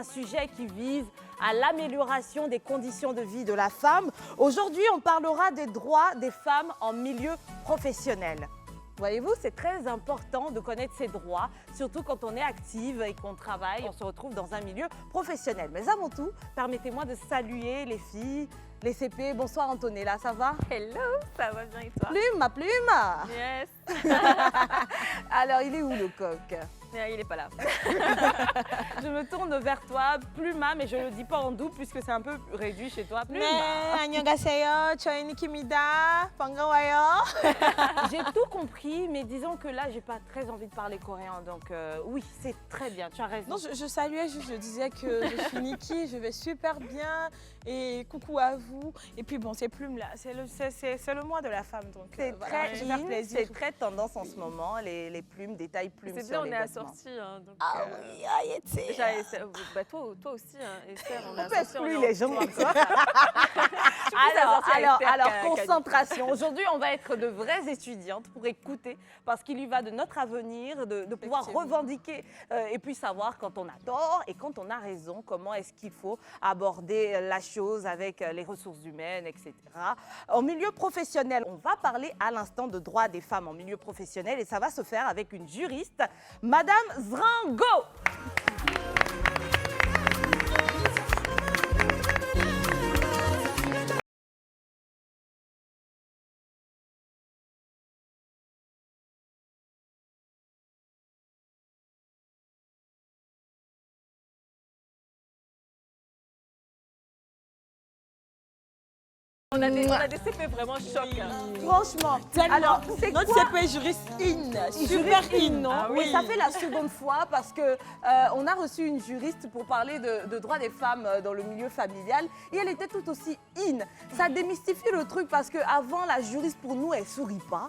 Un sujet qui vise à l'amélioration des conditions de vie de la femme. Aujourd'hui, on parlera des droits des femmes en milieu professionnel. Voyez-vous, c'est très important de connaître ses droits, surtout quand on est active et qu'on travaille, on se retrouve dans un milieu professionnel. Mais avant tout, permettez-moi de saluer les filles, les CP. Bonsoir Antonella, ça va? Hello, ça va bien et toi? Plume, ma plume. Yes. Alors, il est où le coq? Il n'est pas là. Je me tourne vers toi, Pluma, mais je ne le dis pas en double puisque c'est un peu réduit chez toi. Pluma. J'ai tout compris, mais disons que là, j'ai pas très envie de parler coréen. Donc oui, c'est très bien, tu as raison. Non, je saluais juste, je disais que je suis Niki, je vais super bien et coucou à vous. Et puis bon, ces plumes-là, c'est le mois de la femme, donc c'est voilà, très je vais faire in, plaisir. c'est très tendance en ce moment, les plumes, des tailles plumes C'est sur bien, on les est vêtements. assortis. Hein, donc, Ah oui, déjà, bah, toi aussi, hein, Esther, on est On pèse assortis. plus on est les gens en- comme ça. assortie avec Esther qu'à Concentration. Aujourd'hui, on va être de vraies étudiantes pour écouter, parce qu'il y va de notre avenir, de pouvoir Effectivement. revendiquer et puis savoir quand on a tort et quand on a raison, comment est-ce qu'il faut aborder la chose avec les ressources humaines, etc. En milieu professionnel, on va parler à l'instant de droits des femmes en milieu professionnel et ça va se faire avec une juriste, Madame Zrango. On a des CP vraiment choc. Hein. Franchement, Tellement. alors c'est Notre quoi CP juriste in, super juriste in, non? Ah Oui, ça fait la seconde fois parce que on a reçu une juriste pour parler de droits des femmes dans le milieu familial et elle était tout aussi in. Ça démystifie le truc parce que avant la juriste pour nous elle sourit pas.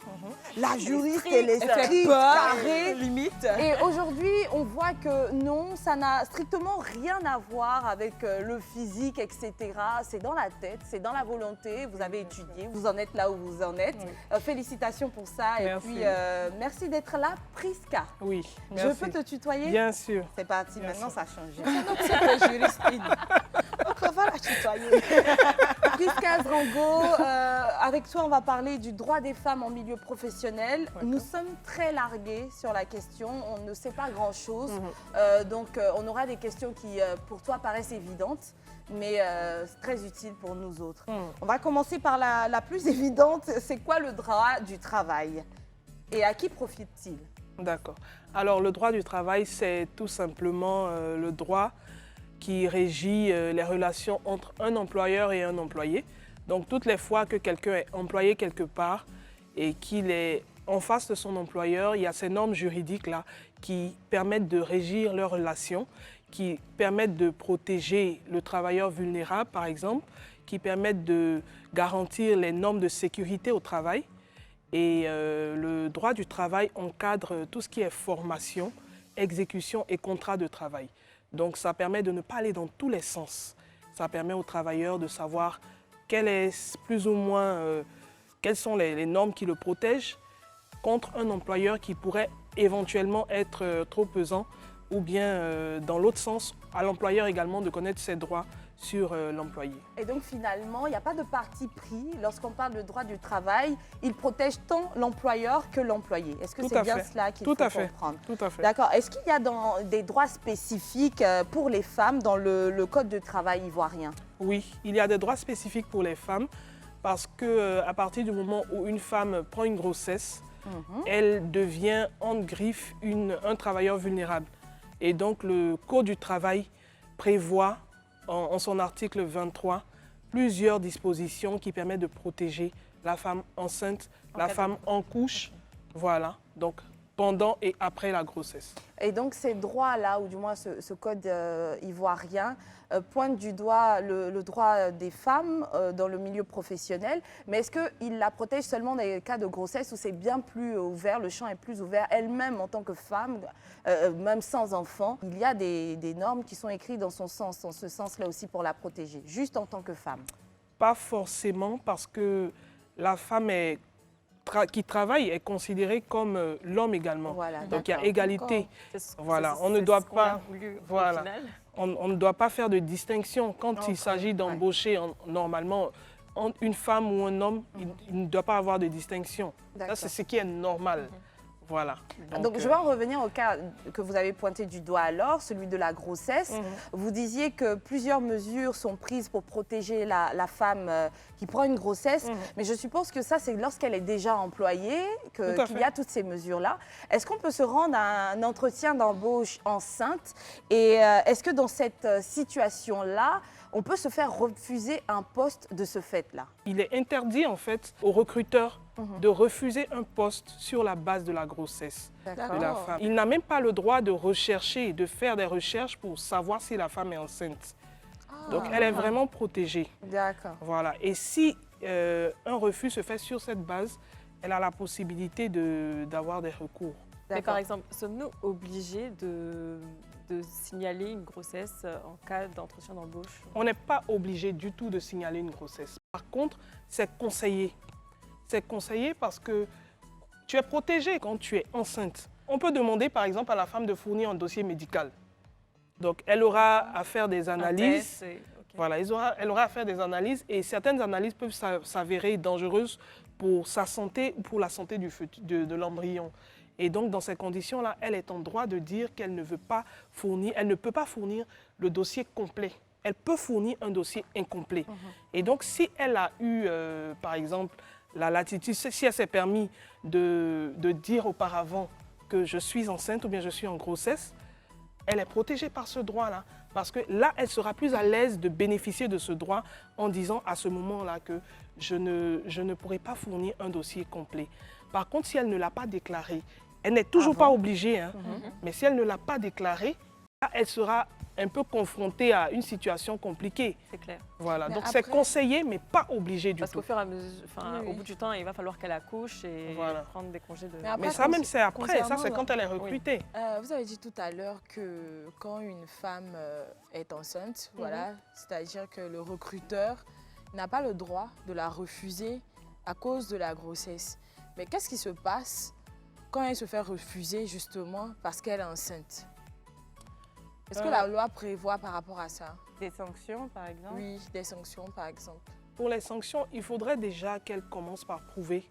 La juriste elle est Elle fait stricte, peur, carrée. limite. Et aujourd'hui, on voit que non, ça n'a strictement rien à voir avec le physique, etc. C'est dans la tête, c'est dans la volonté. Vous avez étudié, vous en êtes là où vous en êtes. Félicitations pour ça. Merci. Et puis, merci d'être là, Priska. Oui, Je merci. peux te tutoyer? Bien sûr. C'est parti, Bien maintenant sûr. ça a changé. Notre CP juriste in. Donc on va la tutoyer. Priska Zrango, avec toi, on va parler du droit des femmes en milieu professionnel. Nous sommes très largués sur la question, on ne sait pas grand-chose. Donc, on aura des questions qui, pour toi, paraissent évidentes, mais c'est très utile pour nous autres. On va commencer par la plus évidente. C'est quoi le droit du travail? Et à qui profite-t-il? D'accord. Alors, le droit du travail, c'est tout simplement le droit qui régit les relations entre un employeur et un employé. Donc, toutes les fois que quelqu'un est employé quelque part et qu'il est en face de son employeur, il y a ces normes juridiques-là qui permettent de régir leurs relations, qui permettent de protéger le travailleur vulnérable, par exemple, qui permettent de garantir les normes de sécurité au travail. Et le droit du travail encadre tout ce qui est formation, exécution et contrat de travail. Donc ça permet de ne pas aller dans tous les sens. Ça permet aux travailleurs de savoir quelles sont les normes qui le protègent contre un employeur qui pourrait éventuellement être trop pesant ou bien dans l'autre sens, à l'employeur également de connaître ses droits sur l'employé. Et donc finalement, il n'y a pas de parti pris. Lorsqu'on parle de droit du travail, il protège tant l'employeur que l'employé. Est-ce que Tout c'est à bien fait. cela qu'il Tout faut à fait. comprendre? Tout à fait. D'accord. Est-ce qu'il y a des droits spécifiques pour les femmes dans le Code du travail ivoirien? Oui, il y a des droits spécifiques pour les femmes parce qu'à partir du moment où une femme prend une grossesse, elle devient en griffe un travailleur vulnérable. Et donc le Code du travail prévoit en son article 23 plusieurs dispositions qui permettent de protéger la femme enceinte, la femme en couche, voilà, donc pendant et après la grossesse. Et donc ces droits-là, ou du moins ce code ivoirien, pointe du doigt le droit des femmes dans le milieu professionnel, mais est-ce qu'il la protège seulement dans les cas de grossesse où c'est bien plus ouvert, le champ est plus ouvert, elle-même en tant que femme, même sans enfant, il y a des normes qui sont écrites dans ce sens-là aussi pour la protéger, juste en tant que femme? Pas forcément parce que la femme qui travaille est considérée comme l'homme également. Voilà, donc il y a d'accord. égalité. C'est ce- Voilà, c'est- on ne c'est doit ce qu'on a pas- voulu au voilà. final. On ne doit pas faire de distinction. Quand il Ok, s'agit d'embaucher normalement une femme ou un homme, il ne doit pas avoir de distinction. Ça, D'accord. c'est ce qui est normal. Voilà. Donc, je vais en revenir au cas que vous avez pointé du doigt alors, celui de la grossesse. Vous disiez que plusieurs mesures sont prises pour protéger la femme qui prend une grossesse, mais je suppose que ça, c'est lorsqu'elle est déjà employée qu'il y a toutes ces mesures-là. Est-ce qu'on peut se rendre à un entretien d'embauche enceinte et est-ce que dans cette situation-là, on peut se faire refuser un poste de ce fait-là? Il est interdit en fait aux recruteurs de refuser un poste sur la base de la grossesse de la femme. Il n'a même pas le droit de rechercher, de faire des recherches pour savoir si la femme est enceinte. Donc elle est vraiment protégée. D'accord. Voilà. Et si un refus se fait sur cette base, elle a la possibilité d'avoir des recours. Mais par exemple, sommes-nous obligés de signaler une grossesse en cas d'entretien d'embauche? On n'est pas obligé du tout de signaler une grossesse. Par contre, c'est conseillé. C'est conseillé parce que tu es protégée quand tu es enceinte. On peut demander par exemple à la femme de fournir un dossier médical. Donc elle aura à faire des analyses. Voilà, elle aura à faire des analyses et certaines analyses peuvent s'avérer dangereuses pour sa santé ou pour la santé de l'embryon. Et donc, dans ces conditions-là, elle est en droit de dire qu'elle ne veut pas fournir, elle ne peut pas fournir le dossier complet. Elle peut fournir un dossier incomplet. Et donc, si elle a eu, par exemple, la latitude, si elle s'est permis de dire auparavant que je suis enceinte ou bien je suis en grossesse, elle est protégée par ce droit-là. Parce que là, elle sera plus à l'aise de bénéficier de ce droit en disant à ce moment-là que je ne pourrai pas fournir un dossier complet. Par contre, si elle ne l'a pas déclaré, elle n'est toujours pas obligée, hein, mais si elle ne l'a pas déclaré, là, elle sera un peu confrontée à une situation compliquée. C'est clair. Voilà, Mais donc après- c'est conseillé, mais pas obligé du Parce tout. qu'au fur et à mesure, Oui. au bout du temps, il va falloir qu'elle accouche et Voilà. prendre des congés de... Mais après, Mais ça même, c'est après, ça concernant c'est quand elle est recrutée. Vous avez dit tout à l'heure que quand une femme est enceinte, voilà, c'est-à-dire que le recruteur n'a pas le droit de la refuser à cause de la grossesse. Mais qu'est-ce qui se passe quand elle se fait refuser justement parce qu'elle est enceinte? Est-ce que la loi prévoit par rapport à ça? Des sanctions, par exemple? Oui, des sanctions par exemple. Pour les sanctions, il faudrait déjà qu'elle commence par prouver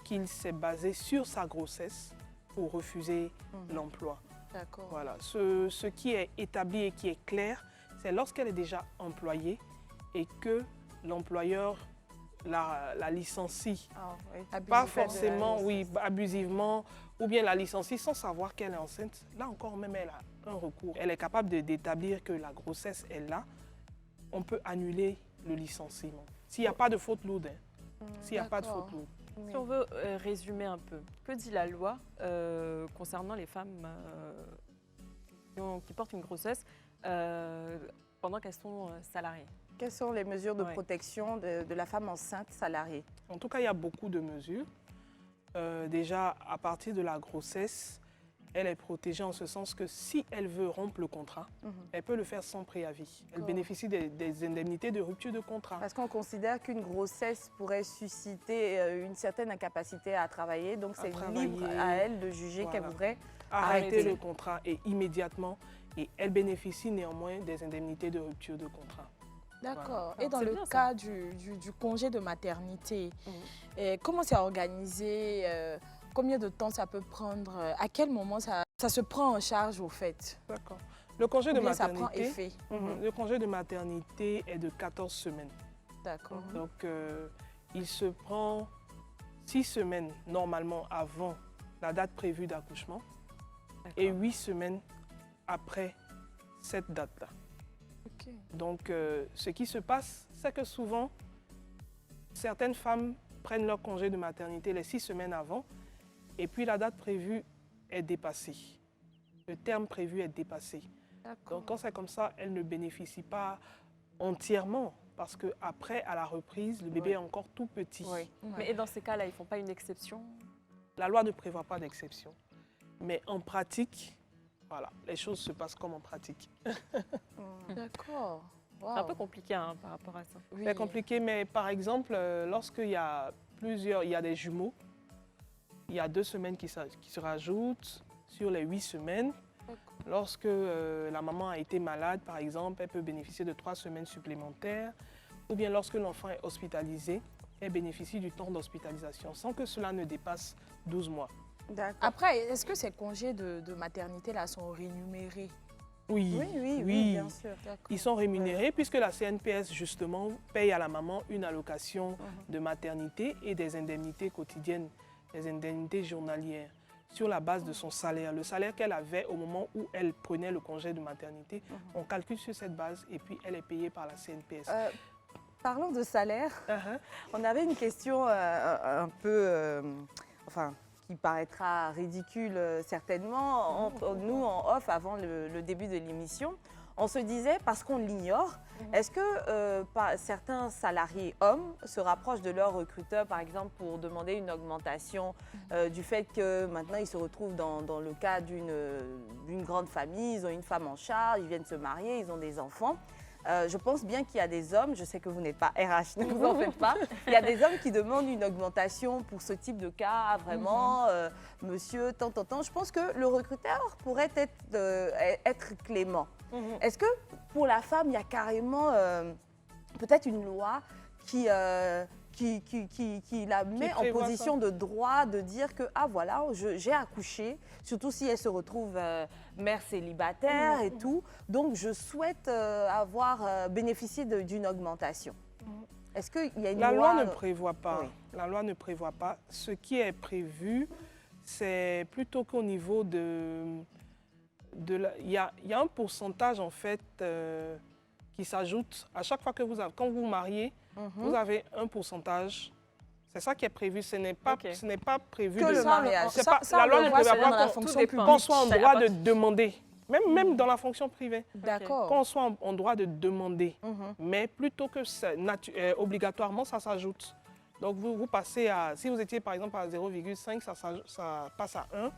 qu'il s'est basé sur sa grossesse pour refuser l'emploi. D'accord. Voilà. Ce qui est établi et qui est clair, c'est lorsqu'elle est déjà employée et que l'employeur la licencie. Pas forcément, oui, abusivement, ou bien la licencie sans savoir qu'elle est enceinte. Là encore, même elle a un recours. Elle est capable d'établir que la grossesse est là. On peut annuler le licenciement. S'il n'y a pas de faute lourde. S'il n'y a pas de faute lourde. Si on veut résumer un peu, que dit la loi concernant les femmes qui portent une grossesse pendant qu'elles sont salariées? Quelles sont les mesures de protection de la femme enceinte salariée? En tout cas, il y a beaucoup de mesures. Déjà, à partir de la grossesse, elle est protégée en ce sens que si elle veut rompre le contrat, elle peut le faire sans préavis. Elle bénéficie des indemnités de rupture de contrat. Parce qu'on considère qu'une grossesse pourrait susciter une certaine incapacité à travailler, donc c'est libre à elle de juger qu'elle voudrait arrêter le contrat et immédiatement. Et elle bénéficie néanmoins des indemnités de rupture de contrat. D'accord. Voilà. Et dans le cas du congé de maternité, comment c'est organisé? Combien de temps ça peut prendre? À quel moment ça se prend en charge au fait? D'accord. Le congé de ça prend maternité, effet. Le congé de maternité est de 14 semaines. D'accord. Donc, il se prend 6 semaines normalement avant la date prévue d'accouchement et 8 semaines après cette date-là. Ok. Donc, ce qui se passe, c'est que souvent, certaines femmes prennent leur congé de maternité les 6 semaines avant et puis la date prévue est dépassée. Le terme prévu est dépassé. Donc, quand c'est comme ça, elles ne bénéficient pas entièrement parce qu'après, à la reprise, le bébé est encore tout petit. Mais dans ces cas-là, ils ne font pas une exception? La loi ne prévoit pas d'exception. Mais en pratique, voilà, les choses se passent comme en pratique. D'accord. C'est un peu compliqué par rapport à ça. Oui. C'est compliqué, mais par exemple, lorsqu'il y a il y a des jumeaux, il y a 2 semaines qui se rajoutent sur les 8 semaines. Lorsque la maman a été malade, par exemple, elle peut bénéficier de 3 semaines supplémentaires. Ou bien lorsque l'enfant est hospitalisé, elle bénéficie du temps d'hospitalisation sans que cela ne dépasse 12 mois. D'accord. Après, est-ce que ces congés de maternité là sont rémunérés? Oui, Oui, bien sûr. Ils sont rémunérés puisque la CNPS, justement, paye à la maman une allocation de maternité et des indemnités quotidiennes, des indemnités journalières, sur la base de son salaire. Le salaire qu'elle avait au moment où elle prenait le congé de maternité, on calcule sur cette base et puis elle est payée par la CNPS. Parlons de salaire. On avait une question un peu, qui paraîtra ridicule certainement, entre nous en off avant le début de l'émission. On se disait, parce qu'on l'ignore, est-ce que certains salariés hommes se rapprochent de leurs recruteurs, par exemple, pour demander une augmentation du fait que maintenant ils se retrouvent dans le cas d'une grande famille, ils ont une femme en charge, ils viennent se marier, ils ont des enfants. Je pense bien qu'il y a des hommes, je sais que vous n'êtes pas RH, ne vous en faites pas, il y a des hommes qui demandent une augmentation pour ce type de cas, vraiment, monsieur, tant. Je pense que le recruteur pourrait être clément. Est-ce que pour la femme, il y a carrément peut-être une loi qui la met en position de droit de dire que, ah voilà, j'ai accouché, surtout si elle se retrouve mère célibataire et tout, donc je souhaite bénéficier d'une augmentation. Est-ce qu'il y a une loi? La loi ne prévoit pas. Oui. La loi ne prévoit pas. Ce qui est prévu, c'est plutôt qu'au niveau il y a un pourcentage en fait qui s'ajoute à chaque fois que quand vous mariez, vous avez un pourcentage. C'est ça qui est prévu. Ce n'est pas prévu Que le mariage. La loi ne prévoit dans la pas fonction qu'on soit en droit de demander. Même dans la fonction privée. D'accord. Qu'on soit en droit de demander. Mais plutôt que obligatoirement, ça s'ajoute. Donc, vous passez si vous étiez par exemple à 0,5, ça passe à 1.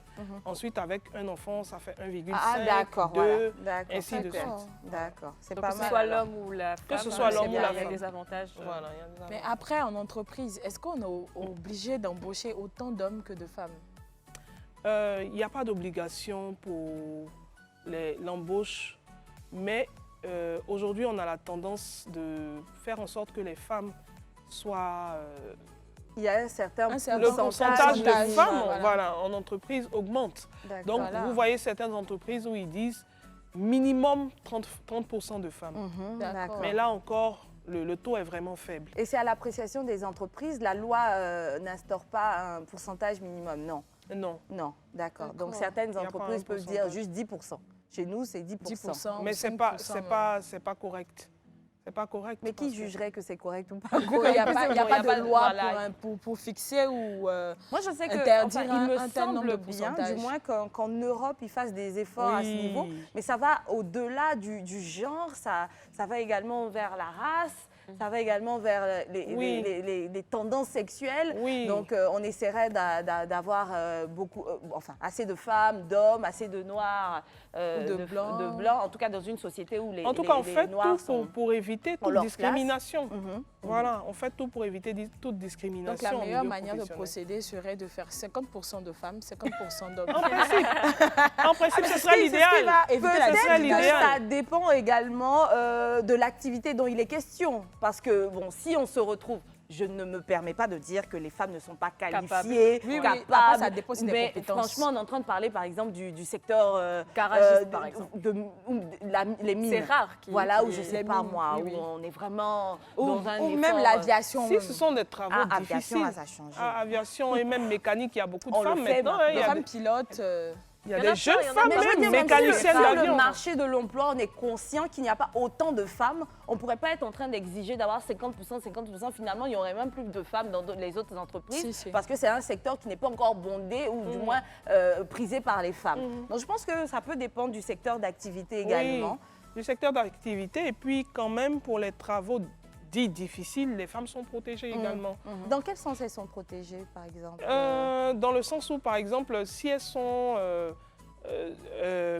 Ensuite, avec un enfant, ça fait 1,5, 2, ainsi de suite. D'accord, c'est Donc, pas que ce mal. soit l'homme ou la femme, Que ce soit l'homme ou la il y a femme. des avantages. Voilà, il y a des avantages. Mais après, en entreprise, est-ce qu'on est obligé d'embaucher autant d'hommes que de femmes? Il n'y a pas d'obligation pour l'embauche, mais aujourd'hui, on a la tendance de faire en sorte que les femmes soient... Il y a un certain le pourcentage de femmes voilà. en entreprise augmente. D'accord. Donc, vous voyez certaines entreprises où ils disent minimum 30% de femmes. D'accord. Mais là encore, le taux est vraiment faible. Et c'est à l'appréciation des entreprises. La loi n'instaure pas un pourcentage minimum, non? Non. Non, d'accord. Donc D'accord. certaines Il y a pas entreprises un peuvent dire pourcentage. juste 10%. Chez nous, c'est 10%. 10%. Mais c'est pas correct. C'est pas correct. Mais qui parce que- jugerait que c'est correct ou pas? Vu qu'il n'y a pas de loi voilà. pour fixer ou Moi, je sais que interdire il me un tel nombre semble de bien, pourcentage. du moins qu'en Europe, ils fassent des efforts à ce Oui. niveau. Mais ça va au-delà du genre, ça va également vers la race, ça va également vers les tendances sexuelles. Oui. Donc, on essaierait d'avoir assez de femmes, d'hommes, assez de noirs, de blancs. en tout cas dans une société où les En tout cas, on les fait noirs tout sont... pour éviter ont toute leur discrimination. Mhm. Voilà, on fait tout pour éviter toute Donc discrimination. la au meilleure milieu manière de professionnel. procéder serait de faire 50% de femmes, 50% d'hommes. En principe, ce serait l'idéal. Peut-être que l'idéal. ça dépend également de l'activité dont il est question. Parce que, bon, si on se retrouve, je ne me permets pas de dire que les femmes ne sont pas qualifiées, Oui, oui, capables. après, ça dépend aussi des mais compétences. franchement, on est en train de parler, par exemple, du secteur... Garagiste, par exemple. Les mines. C'est rare. Voilà, où qu'il y je ait- sais les pas mines, moi, oui, où oui. on est vraiment Ou dans un même effort, l'aviation. Si ce sont des travaux aviation, difficiles, ça a changé. aviation et même mécanique, il y a beaucoup de On le femmes fait maintenant. maintenant. hein, Les femmes pilotes, il y a Il y en a des jeunes plein, il y en a femmes, plein. Mais je veux même dire, même si mécaniciennes sur le d'avion. marché de l'emploi, on est conscient qu'il n'y a pas autant de femmes. On ne pourrait pas être en train d'exiger d'avoir 50%. Finalement, il n'y aurait même plus de femmes dans les autres entreprises Si. parce que c'est un secteur qui n'est pas encore bondé ou du moins prisé par les femmes. Donc, je pense que ça peut dépendre du secteur d'activité également. Du secteur d'activité. Et puis, quand même, pour les travaux dits difficiles, les femmes sont protégées également. Dans quel sens elles sont protégées, par exemple Dans le sens où, par exemple, si elles sont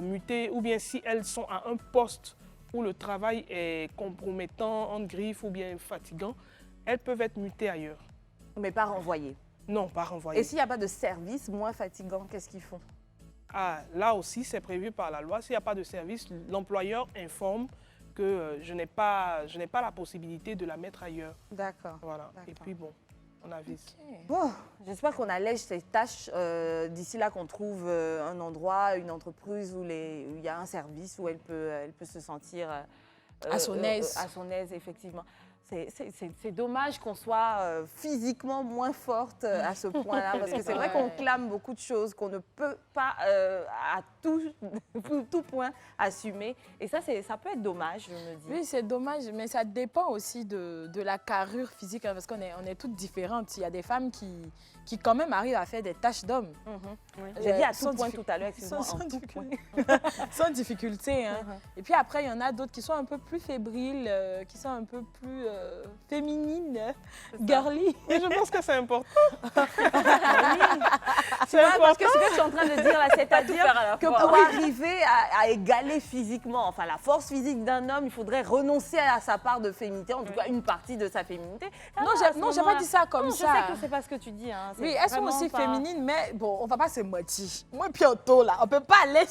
mutées ou bien si elles sont à un poste où le travail est compromettant, en griffe ou bien fatigant, elles peuvent être mutées ailleurs. Mais pas renvoyées. Non, pas renvoyées. Et s'il n'y a pas de service moins fatigant, qu'est-ce qu'ils font? là aussi, c'est prévu par la loi. S'il n'y a pas de service, l'employeur informe que je n'ai pas la possibilité de la mettre ailleurs. D'accord. Voilà. Et D'accord. puis bon, on avise. Bon, j'espère qu'on allège ces tâches d'ici là qu'on trouve un endroit, une entreprise où il y a un service où elle peut se sentir À son aise. À son aise, effectivement. C'est dommage qu'on soit physiquement moins forte à ce point-là, parce que c'est vrai qu'on clame beaucoup de choses qu'on ne peut pas à tout point assumer. Et ça peut être dommage, je me dis. Oui, c'est dommage, mais ça dépend aussi de la carrure physique, hein, parce qu'on est toutes différentes. Il y a des femmes qui quand même arrivent à faire des tâches d'hommes. Oui. J'ai dit à tout point tout à l'heure, excuse-moi, sans en tout point. Sans difficulté. Hein. Et puis après, il y en a d'autres qui sont un peu plus fébriles, qui sont un peu plus féminines, girly. Et je pense que c'est important. C'est important. Parce que ce que je suis en train de dire là, c'est-à-dire que pour arriver à égaler physiquement, enfin la force physique d'un homme, il faudrait renoncer à sa part de féminité, en tout cas une partie de sa féminité. Non, j'ai pas dit ça comme ça. Je sais que c'est pas ce que tu dis. Hein. Oui, elles sont aussi féminines, mais bon, on va pas se mentir. Moi, bientôt là, on peut pas aller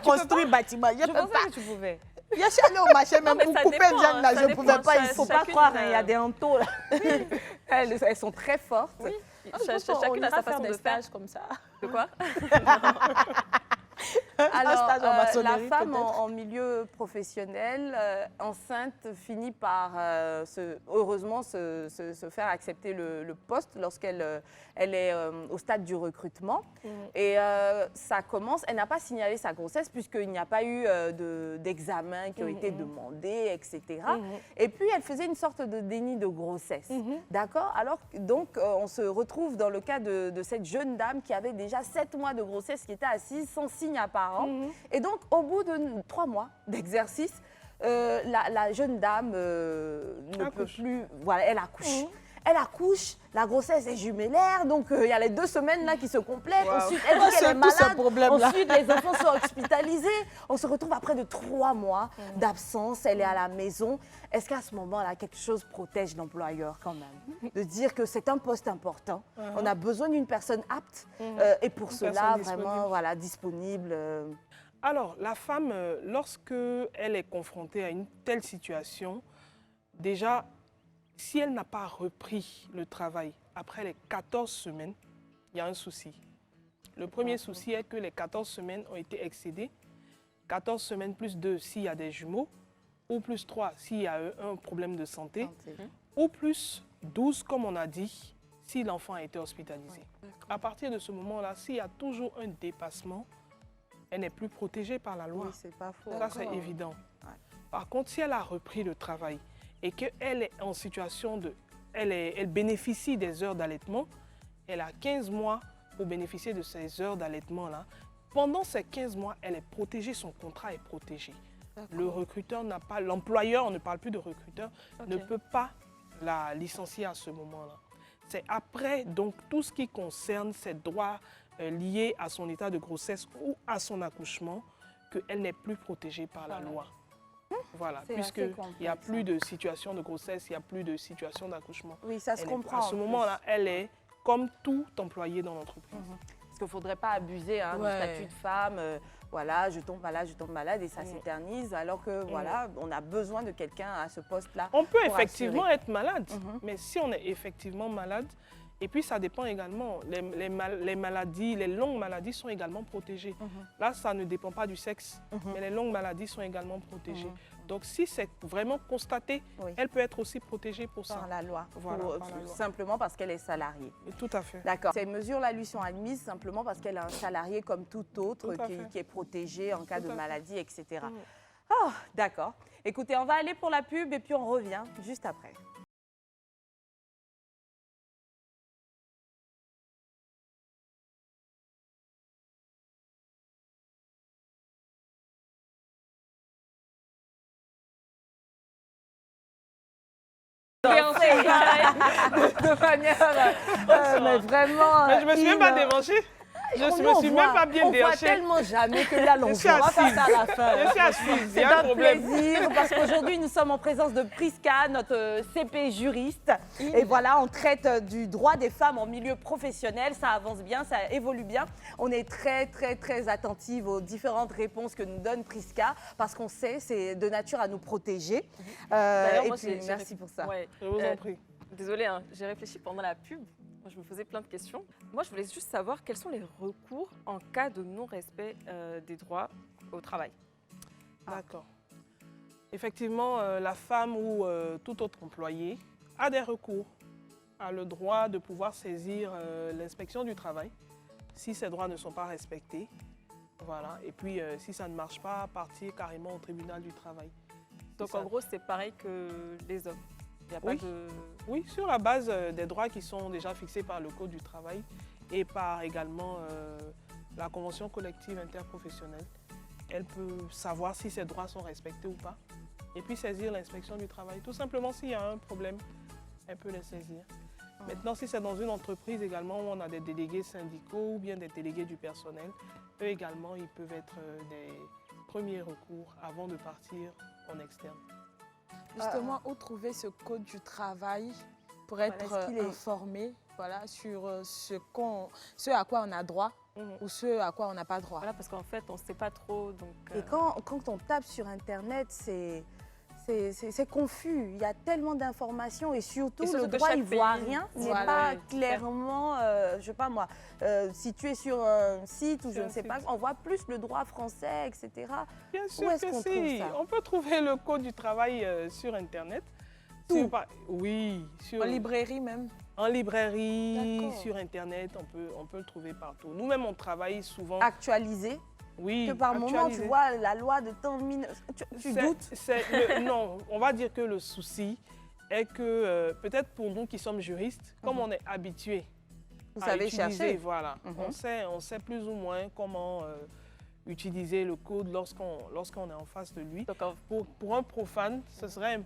construire bâtiment. Je pensais que tu pouvais. Je suis allée au marché, même pour couper le viande là, je ne pouvais pas ici. Il ne faut pas croire, il y a des hantos là. Elles sont très fortes. Oui. Chacune a sa façon de faire comme ça. De quoi? Alors, la maçonnerie, femme en milieu professionnel, enceinte, finit par, heureusement, se faire accepter le poste lorsqu'elle est au stade du recrutement. Et ça commence, elle n'a pas signalé sa grossesse puisqu'il n'y a pas eu d'examen qui ont été demandés, etc. Et puis, elle faisait une sorte de déni de grossesse. D'accord? Alors, donc, on se retrouve dans le cas de cette jeune dame qui avait déjà 7 mois de grossesse, qui était assise sans signe apparent. Et donc, au bout de 3 mois d'exercice, la jeune dame ne peut plus... Voilà, elle accouche. Elle accouche, la grossesse est jumellaire, donc il y a les 2 semaines là qui se complètent. Ensuite, elle dit qu'elle est malade. Ensuite, les enfants sont hospitalisés. On se retrouve après de 3 mois d'absence. Elle est à la maison. Est-ce qu'à ce moment-là, quelque chose protège l'employeur quand même? De dire que c'est un poste important. On a besoin d'une personne apte et pour cela, vraiment, voilà, disponible. Alors, la femme, lorsqu'elle est confrontée à une telle situation, déjà, si elle n'a pas repris le travail après les 14 semaines, il y a un souci. Le premier souci est que les 14 semaines ont été excédées. 14 semaines plus 2 s'il y a des jumeaux, ou plus 3 s'il y a un problème de santé, ou plus 12, comme on a dit, si l'enfant a été hospitalisé. À partir de ce moment-là, s'il y a toujours un dépassement, elle n'est plus protégée par la loi. Oui, c'est pas faux. Ça, c'est évident. Par contre, si elle a repris le travail et qu'elle est en situation de... Elle bénéficie des heures d'allaitement, elle a 15 mois pour bénéficier de ces heures d'allaitement-là. Pendant ces 15 mois, elle est protégée, son contrat est protégé. Le recruteur n'a pas... L'employeur, on ne parle plus de recruteur, ne peut pas la licencier à ce moment-là. C'est après, donc, tout ce qui concerne ses droits liés à son état de grossesse ou à son accouchement, qu'elle n'est plus protégée par la loi. Voilà, puisqu'il n'y a plus de situation de grossesse, il n'y a plus de situation d'accouchement. Oui, ça se comprend. À ce moment-là, elle est comme tout employé dans l'entreprise. Parce qu'il ne faudrait pas abuser du statut de femme. Voilà, je tombe malade et ça s'éternise. Alors que, voilà, on a besoin de quelqu'un à ce poste-là. On peut effectivement être malade, mais si on est effectivement malade, et puis ça dépend également, les maladies, les longues maladies sont également protégées. Là, ça ne dépend pas du sexe, mais les longues maladies sont également protégées. Donc si c'est vraiment constaté, elle peut être aussi protégée pour ça. Par la loi, voilà, simplement parce qu'elle est salariée. Tout à fait. D'accord. Ces mesures-là lui sont admises simplement parce qu'elle a un salarié comme tout autre qui est protégé en cas de maladie, etc. Oh, d'accord. Écoutez, on va aller pour la pub et puis on revient juste après. De manière mais vraiment mais je me suis même pas démanchée. Je me suis même pas bien on voit déhanchée. tellement jamais que là, l'on Je suis voit. On va faire assise. ça à la fin. Je suis assise, il y C'est a un un problème. plaisir parce qu'aujourd'hui, nous sommes en présence de Prisca, notre CP juriste. Et voilà, on traite du droit des femmes en milieu professionnel. Ça avance bien, ça évolue bien. On est très, très, très attentive aux différentes réponses que nous donne Prisca parce qu'on sait c'est de nature à nous protéger. D'ailleurs, Et moi, puis, merci pour ça. Ouais. Je vous en prie. Désolée, hein, j'ai réfléchi pendant la pub. Moi, je me posais plein de questions. Moi, je voulais juste savoir quels sont les recours en cas de non-respect des droits au travail. D'accord. Effectivement, la femme ou tout autre employé a des recours, a le droit de pouvoir saisir l'inspection du travail si ses droits ne sont pas respectés. Voilà. Et puis, si ça ne marche pas, partir carrément au tribunal du travail. Donc, C'est en ça. gros, c'est pareil que les hommes. Il n'y a Oui. pas de... Oui, sur la base des droits qui sont déjà fixés par le Code du travail et par également la Convention collective interprofessionnelle. Elle peut savoir si ses droits sont respectés ou pas et puis saisir l'inspection du travail. Tout simplement, s'il y a un problème, elle peut les saisir. Maintenant, si c'est dans une entreprise également où on a des délégués syndicaux ou bien des délégués du personnel, eux également, ils peuvent être des premiers recours avant de partir en externe. Justement, où trouver ce code du travail pour être est-ce qu'il est- informé voilà, sur ce à quoi on a droit ou ce à quoi on n'a pas droit. Voilà, parce qu'en fait, on ne sait pas trop. Donc, Et quand on tape sur Internet, c'est confus. Il y a tellement d'informations et surtout, Et surtout le que droit chaque ivoirien pays- n'est Voilà, pas ouais, clairement, je sais pas moi, situé sur un site ou je Sur ne un sais site. pas, on voit plus le droit français, etc. Bien sûr est-ce que qu'on si. trouve ça? On peut trouver le Code du travail sur Internet. Tout. Oui, sur, En librairie même. en librairie, D'accord. sur Internet, on peut le trouver partout. Nous-mêmes, on travaille souvent. Actualisé, Oui, que par moment, tu actualisé. vois la loi de temps tu doutes. Non, on va dire que le souci est que peut-être pour nous qui sommes juristes, comme on est habitués Vous à savez utiliser, chercher. voilà, Mhm. on sait plus ou moins comment utiliser le code lorsqu'on est en face de lui. donc, Pour un profane, ce serait un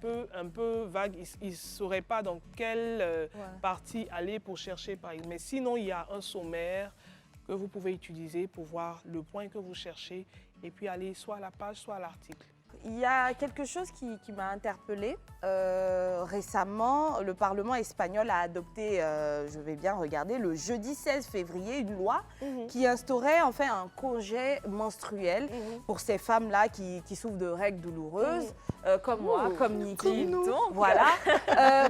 peu vague. Il ne saurait pas dans quelle partie aller pour chercher, par exemple. Mais sinon, il y a un sommaire que vous pouvez utiliser pour voir le point que vous cherchez et puis aller soit à la page, soit à l'article. Il y a quelque chose qui m'a interpellée. Récemment, le Parlement espagnol a adopté, je vais bien regarder, le jeudi 16 février, une loi qui instaurait en fait un congé menstruel pour ces femmes-là qui souffrent de règles douloureuses, comme moi, comme Niki. donc. Voilà.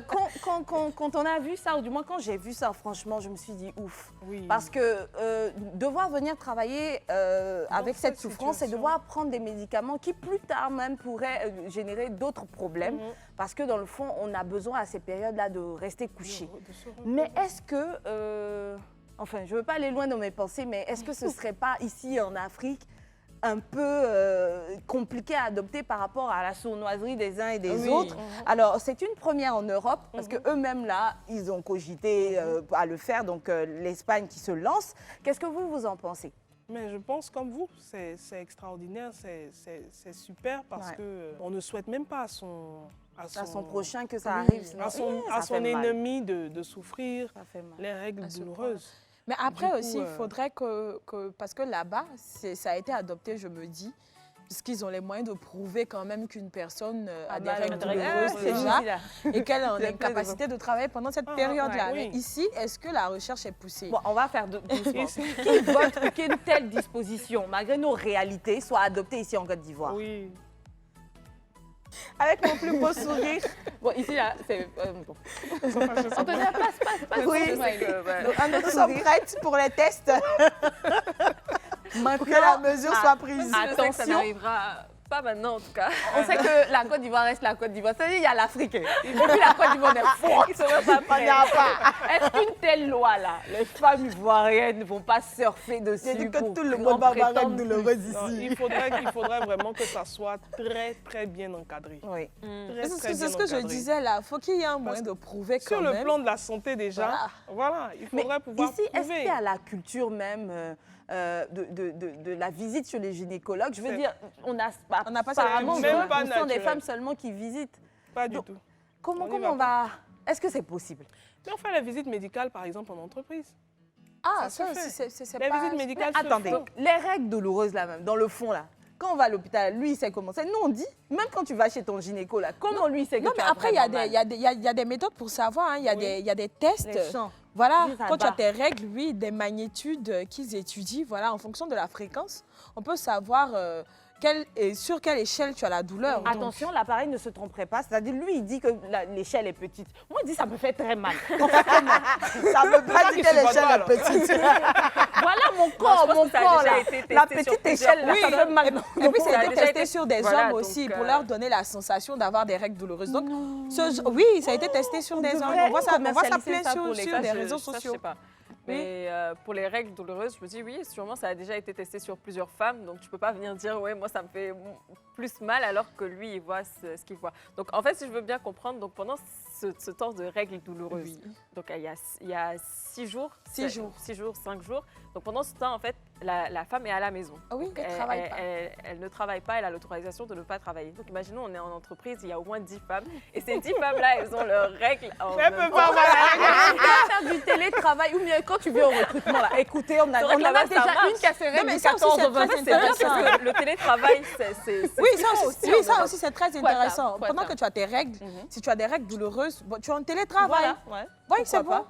Quand on a vu ça, ou du moins quand j'ai vu ça, franchement, je me suis dit ouf. Oui. Parce que devoir venir travailler avec cette cette souffrance et situation. devoir prendre des médicaments qui plus tard même pourraient générer d'autres problèmes. Parce que dans le fond, on a besoin à ces périodes-là de rester couché. Mais est-ce que, enfin, je ne veux pas aller loin dans mes pensées, mais est-ce que ce ne serait pas ici en Afrique un peu compliqué à adopter par rapport à la sournoiserie des uns et des autres? Alors, c'est une première en Europe, parce qu'eux-mêmes, là, ils ont cogité à le faire, donc l'Espagne qui se lance. Qu'est-ce que vous en pensez? Mais je pense comme vous, c'est extraordinaire, c'est super parce Ouais. que on ne souhaite même pas à son prochain que ça arrive. sinon, à son ça fait mal. ennemi de souffrir Ça fait mal. les règles À ce douloureuses. Mais après Du coup, aussi, il faudrait que parce que là-bas, ça a été adopté, je me dis, puisqu'ils ont les moyens de prouver quand même qu'une personne a des mal, règles a des règles douloureuses douloureuses, déjà ici, là. et qu'elle a C'est un peu l'incapacité de travailler pendant cette période-là. ouais, oui. Mais ici, est-ce que la recherche est poussée? Bon, on va faire doucement. Ici. Qui vote pour qu'une telle disposition, malgré nos réalités, soit adoptée ici en Côte d'Ivoire? Oui. Avec mon plus beau sourire. Bon, ici, là, c'est... bon. Antonia, passe. Oui. Donc, un autre Nous sommes sourire. prêtes pour les tests pour que la mesure soit prise. Je sais que ça Attention. n'arrivera pas maintenant, en tout cas. On sait que la Côte d'Ivoire reste la Côte d'Ivoire. C'est-à-dire il y a l'Afrique. Et puis la Côte d'Ivoire est forte. Ils sont même pas prêts. Est-ce qu'une telle loi-là, les femmes ivoiriennes ne vont pas surfer dessus? J'ai dit que pour tout le en monde va avoir prétendre règles plus? douloureuses Non, ici. il faudrait vraiment que ça soit très, très bien encadré. Oui. Très, C'est très ce bien que je encadré. disais là. Il faut qu'il y ait un moyen de prouver Sur quand le même. plan de la santé déjà, voilà, il Mais faudrait pouvoir ici, est-ce qu'il prouver. y a la culture même de la visite chez les gynécologues? Je veux dire, on n'a n'a pas cette apparemment culture. Même pas 20% des naturel. femmes seulement qui visitent. Pas du Donc, tout. Comment On y on va va... Est-ce que c'est possible? Mais on fait la visite médicale, par exemple, en entreprise. Ah, Ça ça se aussi, fait. c'est Les pas... visites médicales se Attendez, font. les règles douloureuses là même, dans le fond là, quand on va à l'hôpital, lui il sait comment c'est. Nous on dit, même quand tu vas chez ton gynéco là, comment lui il sait que Non, tu mais as après, il y a vraiment des, mal? il y a des méthodes pour savoir. Hein. Il y a des tests. Les champs. Voilà, Juste à quand tu as bas. tes règles, oui, des magnitudes qu'ils étudient. Voilà, en fonction de la fréquence, on peut savoir sur quelle échelle tu as la douleur. Donc, Attention, l'appareil ne se tromperait pas. C'est-à-dire, lui, il dit que l'échelle est petite. Moi, il dit ça me fait très mal. Concrètement, ça ne veut pas dire que l'échelle est petite. Voilà mon corps, pense mon que ça a corps, déjà là. été testé La sur petite plusieurs échelle, là, Oui, ça fait mal. et puis, ça ça a a été déjà testé été- sur des voilà, hommes donc, aussi pour leur donner la sensation d'avoir des règles douloureuses. Donc, oui, ça a été testé sur on des hommes. devrait On voit ça commercialiser plein ça pour sur les sur Ça, des je- réseaux ça, je sociaux. sais pas. Mais pour les règles douloureuses, je me dis oui, sûrement ça a déjà été testé sur plusieurs femmes, donc tu peux pas venir dire ouais moi ça me fait plus mal alors que lui il voit ce qu'il voit. Donc en fait si je veux bien comprendre, donc pendant ce temps de règles douloureuses, donc il y a 6 jours, 6 jours. 6 jours, 5 jours, donc pendant ce temps en fait la femme est à la maison. Ah oui, Donc, elle travaille pas. elle ne travaille pas, elle a l'autorisation de ne pas travailler. Donc imaginons on est en entreprise, il y a au moins 10 femmes et ces 10 femmes là elles ont leurs règles en Elle même peut temps. pas avoir la règle. Faire du télétravail ou bien quand tu viens au recrutement là, écoutez, on C'est vrai que en a là-bas, ça déjà marche. une qui a fait Non, règle mais du ça aussi, 14 c'est au 20 très C'est bien intéressant. parce que le télétravail, c'est Oui, ça on aussi, c'est très Faut être là, intéressant. faut être Pendant là. que tu as tes règles, Mhm. si tu as des règles douloureuses, bon, tu es en télétravail. Voilà, ouais. Oui, c'est Pourquoi bon. pas.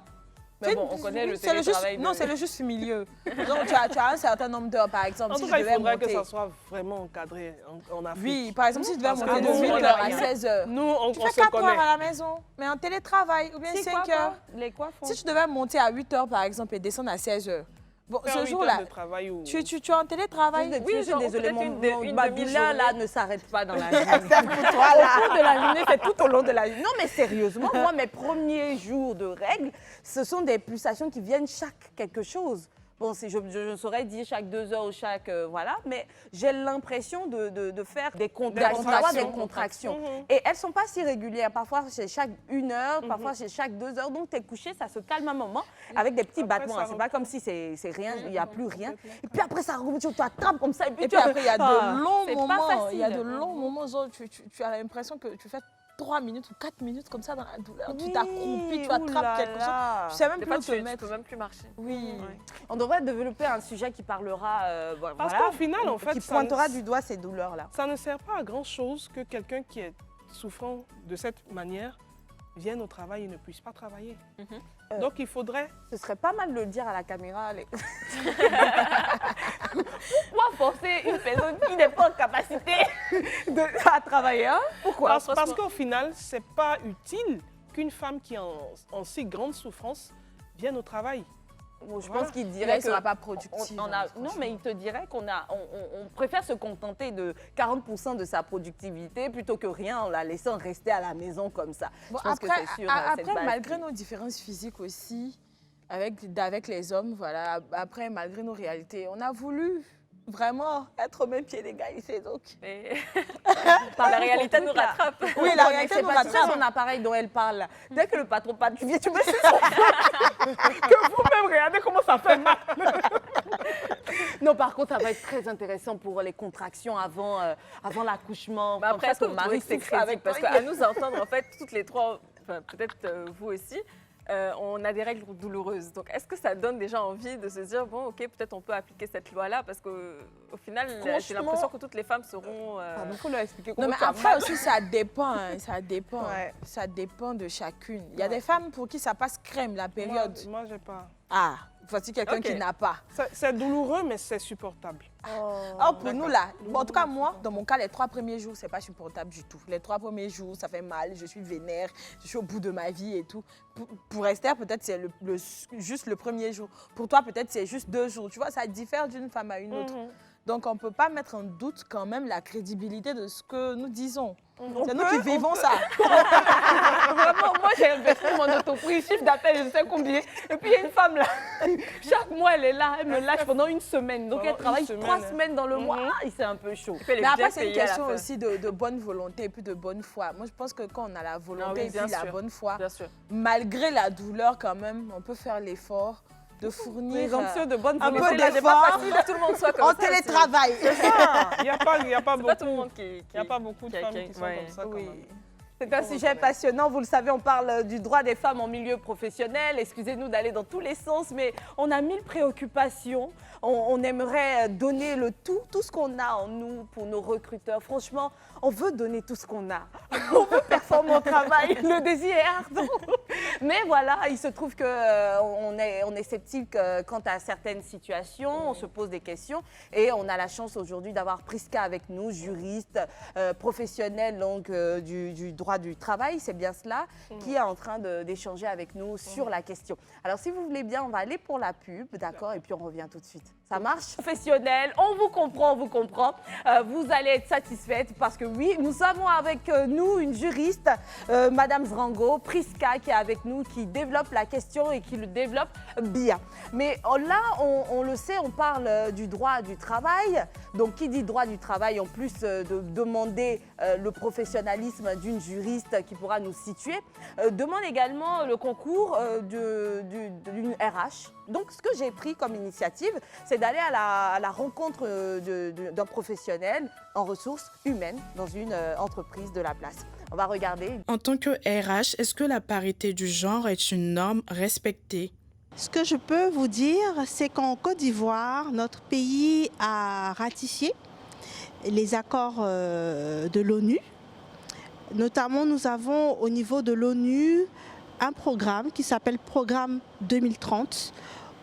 Mais bon, on connaît le télétravail. Non, c'est le juste milieu. Donc, tu as un certain nombre d'heures, par exemple. En Si tout je cas, il devais faudrait que monter. ça soit vraiment encadré en Afrique. Oui, par exemple, si je devais Parce que monter de nous, 8 on h a à rien. 16 h. Nous, on Tu fais se 4 connaît. heures à la maison, mais en télétravail, ou bien C'est 5 quoi, heures. Les quoi font? Si tu devais monter à 8 h, par exemple, et descendre à 16 h, bon, Faire ce 8 jour-là, heures de travail ou... tu es en télétravail. Oui, je suis genre, désolée, peut-être mon une babylin là demi-journée. ne s'arrête pas dans la journée. Pour toi, là. Au cours de la journée, c'est tout au long de la journée. Non, mais sérieusement, moi, mes premiers jours de règles, ce sont des pulsations qui viennent chaque quelque chose. Bon, je ne saurais dire chaque 2 heures ou chaque... voilà, mais j'ai l'impression de faire des contractions. D'avoir des contractions. Et elles ne sont pas si régulières. Parfois, c'est chaque 1 heure, parfois, c'est chaque 2 heures. Donc, tu es couché, ça se calme un moment avec des petits Après, battements. ça C'est pas reprend. comme si c'est rien, il n'y a plus rien. Et puis après, ça remonte, tu t'attrapes comme ça. Et puis, Et puis après, il y a Ah, de longs c'est pas moments. Il y a facile. de longs moments où tu as l'impression que tu fais 3 minutes ou 4 minutes comme ça dans la douleur. Tu Oui, t'accroupis, tu ouh attrapes là quelque chose. là. Tu sais même Des plus fois, où te tu mettre. peux même plus marcher. Oui. Ouais. On devrait développer un sujet qui parlera, Parce voilà, qu'au final, en fait, qui ça pointera ne- du doigt ces douleurs-là. Ça ne sert pas à grand-chose que quelqu'un qui est souffrant de cette manière vienne au travail et ne puisse pas travailler. Donc, il faudrait... Ce serait pas mal de le dire à la caméra. Pourquoi forcer une personne qui n'est pas en capacité à travailler, hein? Pourquoi? Parce qu'au final, ce n'est pas utile qu'une femme qui est en si grande souffrance vienne au travail. Bon, je Voilà. pense qu'il Et là, dirait il que... sera pas productif. on a, non, mais il te dirait on préfère se contenter de 40% de sa productivité plutôt que rien en la laissant rester à la maison comme ça. Bon, je pense que après, c'est sur cette après base. malgré nos différences physiques aussi, avec les hommes, voilà, après, malgré nos réalités, on a voulu vraiment être au même pied d'égalité. Donc, Mais Par la contre, réalité ton nous truc, là, rattrape. oui, la réalité c'est nous pas ça rattrape. son appareil dont elle parle. Là. Dès que le patron parle, tu viens, tu me sais que vous-même regardez comment ça fait mal. Non, par contre, ça va être très intéressant pour les contractions avant l'accouchement. Mais après, Quand est-ce que ton vous trouvez mari que c'est souffre crédible? avec Parce toi, qu'à nous entendre, en fait, toutes les trois, enfin, peut-être vous aussi, on a des règles douloureuses. Donc, est-ce que ça donne déjà envie de se dire, bon, ok, peut-être on peut appliquer cette loi-là? Parce qu'au final, j'ai Franchement- l'impression que toutes les femmes seront... Pardon, faut leur expliquer Non, comment mais tu as après mal. aussi, ça dépend. Hein, ça dépend. Ouais. Ça dépend de chacune. Il y a des femmes pour qui ça passe crème, la période. Moi, j'ai pas... Ah, voici quelqu'un Ok. qui n'a pas. C'est douloureux, mais c'est supportable. Oh, pour nous, là, bon, en tout cas, moi, dans mon cas, les 3 premiers jours, c'est pas supportable du tout. Les 3 premiers jours, ça fait mal, je suis vénère, je suis au bout de ma vie et tout. Pour Esther, peut-être c'est juste le premier jour. Pour toi, peut-être c'est juste 2 jours. Tu vois, ça diffère d'une femme à une autre. Donc, on ne peut pas mettre en doute quand même la crédibilité de ce que nous disons. C'est nous qui vivons ça. Vraiment, moi, j'ai investi mon autoprix, chiffre d'appel, je ne sais combien. Et puis, il y a une femme là. Chaque mois, elle est là, elle me lâche pendant une semaine. Donc, elle Pendant travaille une semaine. 3 semaines dans le mois. Ah, c'est un peu chaud. Elle est Mais après, bien c'est une payée à la question fin. aussi de bonne volonté et puis de bonne foi. Moi, je pense que quand on a la volonté Ah oui, et bien puis la sûr. bonne foi, Bien sûr. malgré la douleur quand même, on peut faire l'effort de fournir Présomption de bonne un peu volonté. C'est pas d'effort facile que tout le monde soit comme en ça aussi. télétravail. Il n'y a pas C'est pas tout le beaucoup. monde Il n'y a pas beaucoup de qui- femmes qui- qui sont ouais. comme ça. Quand Oui. même. C'est un sujet passionnant, vous le savez, on parle du droit des femmes en milieu professionnel. Excusez-nous d'aller dans tous les sens, mais on a 1000 préoccupations. On aimerait donner tout ce qu'on a en nous pour nos recruteurs. Franchement, on veut donner tout ce qu'on a. On veut performer au travail, le désir est ardent. Mais voilà, il se trouve qu'on est sceptique quant à certaines situations, on se pose des questions et on a la chance aujourd'hui d'avoir Prisca avec nous, juriste, professionnelle donc, du droit du travail, c'est bien cela, qui est en train d'échanger avec nous sur la question. Alors si vous voulez bien, on va aller pour la pub, d'accord, et puis on revient tout de suite. Ça marche? Professionnel, on vous comprend, vous allez être satisfaite parce que oui, nous avons avec nous une juriste, Madame Zrango, Prisca, qui est avec nous, qui développe la question et qui le développe bien. Mais là, on le sait, on parle du droit du travail. Donc, qui dit droit du travail, en plus de demander le professionnalisme d'une juriste qui pourra nous situer, demande également le concours d'une RH. Donc, ce que j'ai pris comme initiative, c'est d'aller à la rencontre d'un professionnel en ressources humaines dans une entreprise de la place. On va regarder. En tant que RH, est-ce que la parité du genre est une norme respectée? Ce que je peux vous dire, c'est qu'en Côte d'Ivoire, notre pays a ratifié les accords de l'ONU. Notamment, nous avons au niveau de l'ONU un programme qui s'appelle Programme 2030,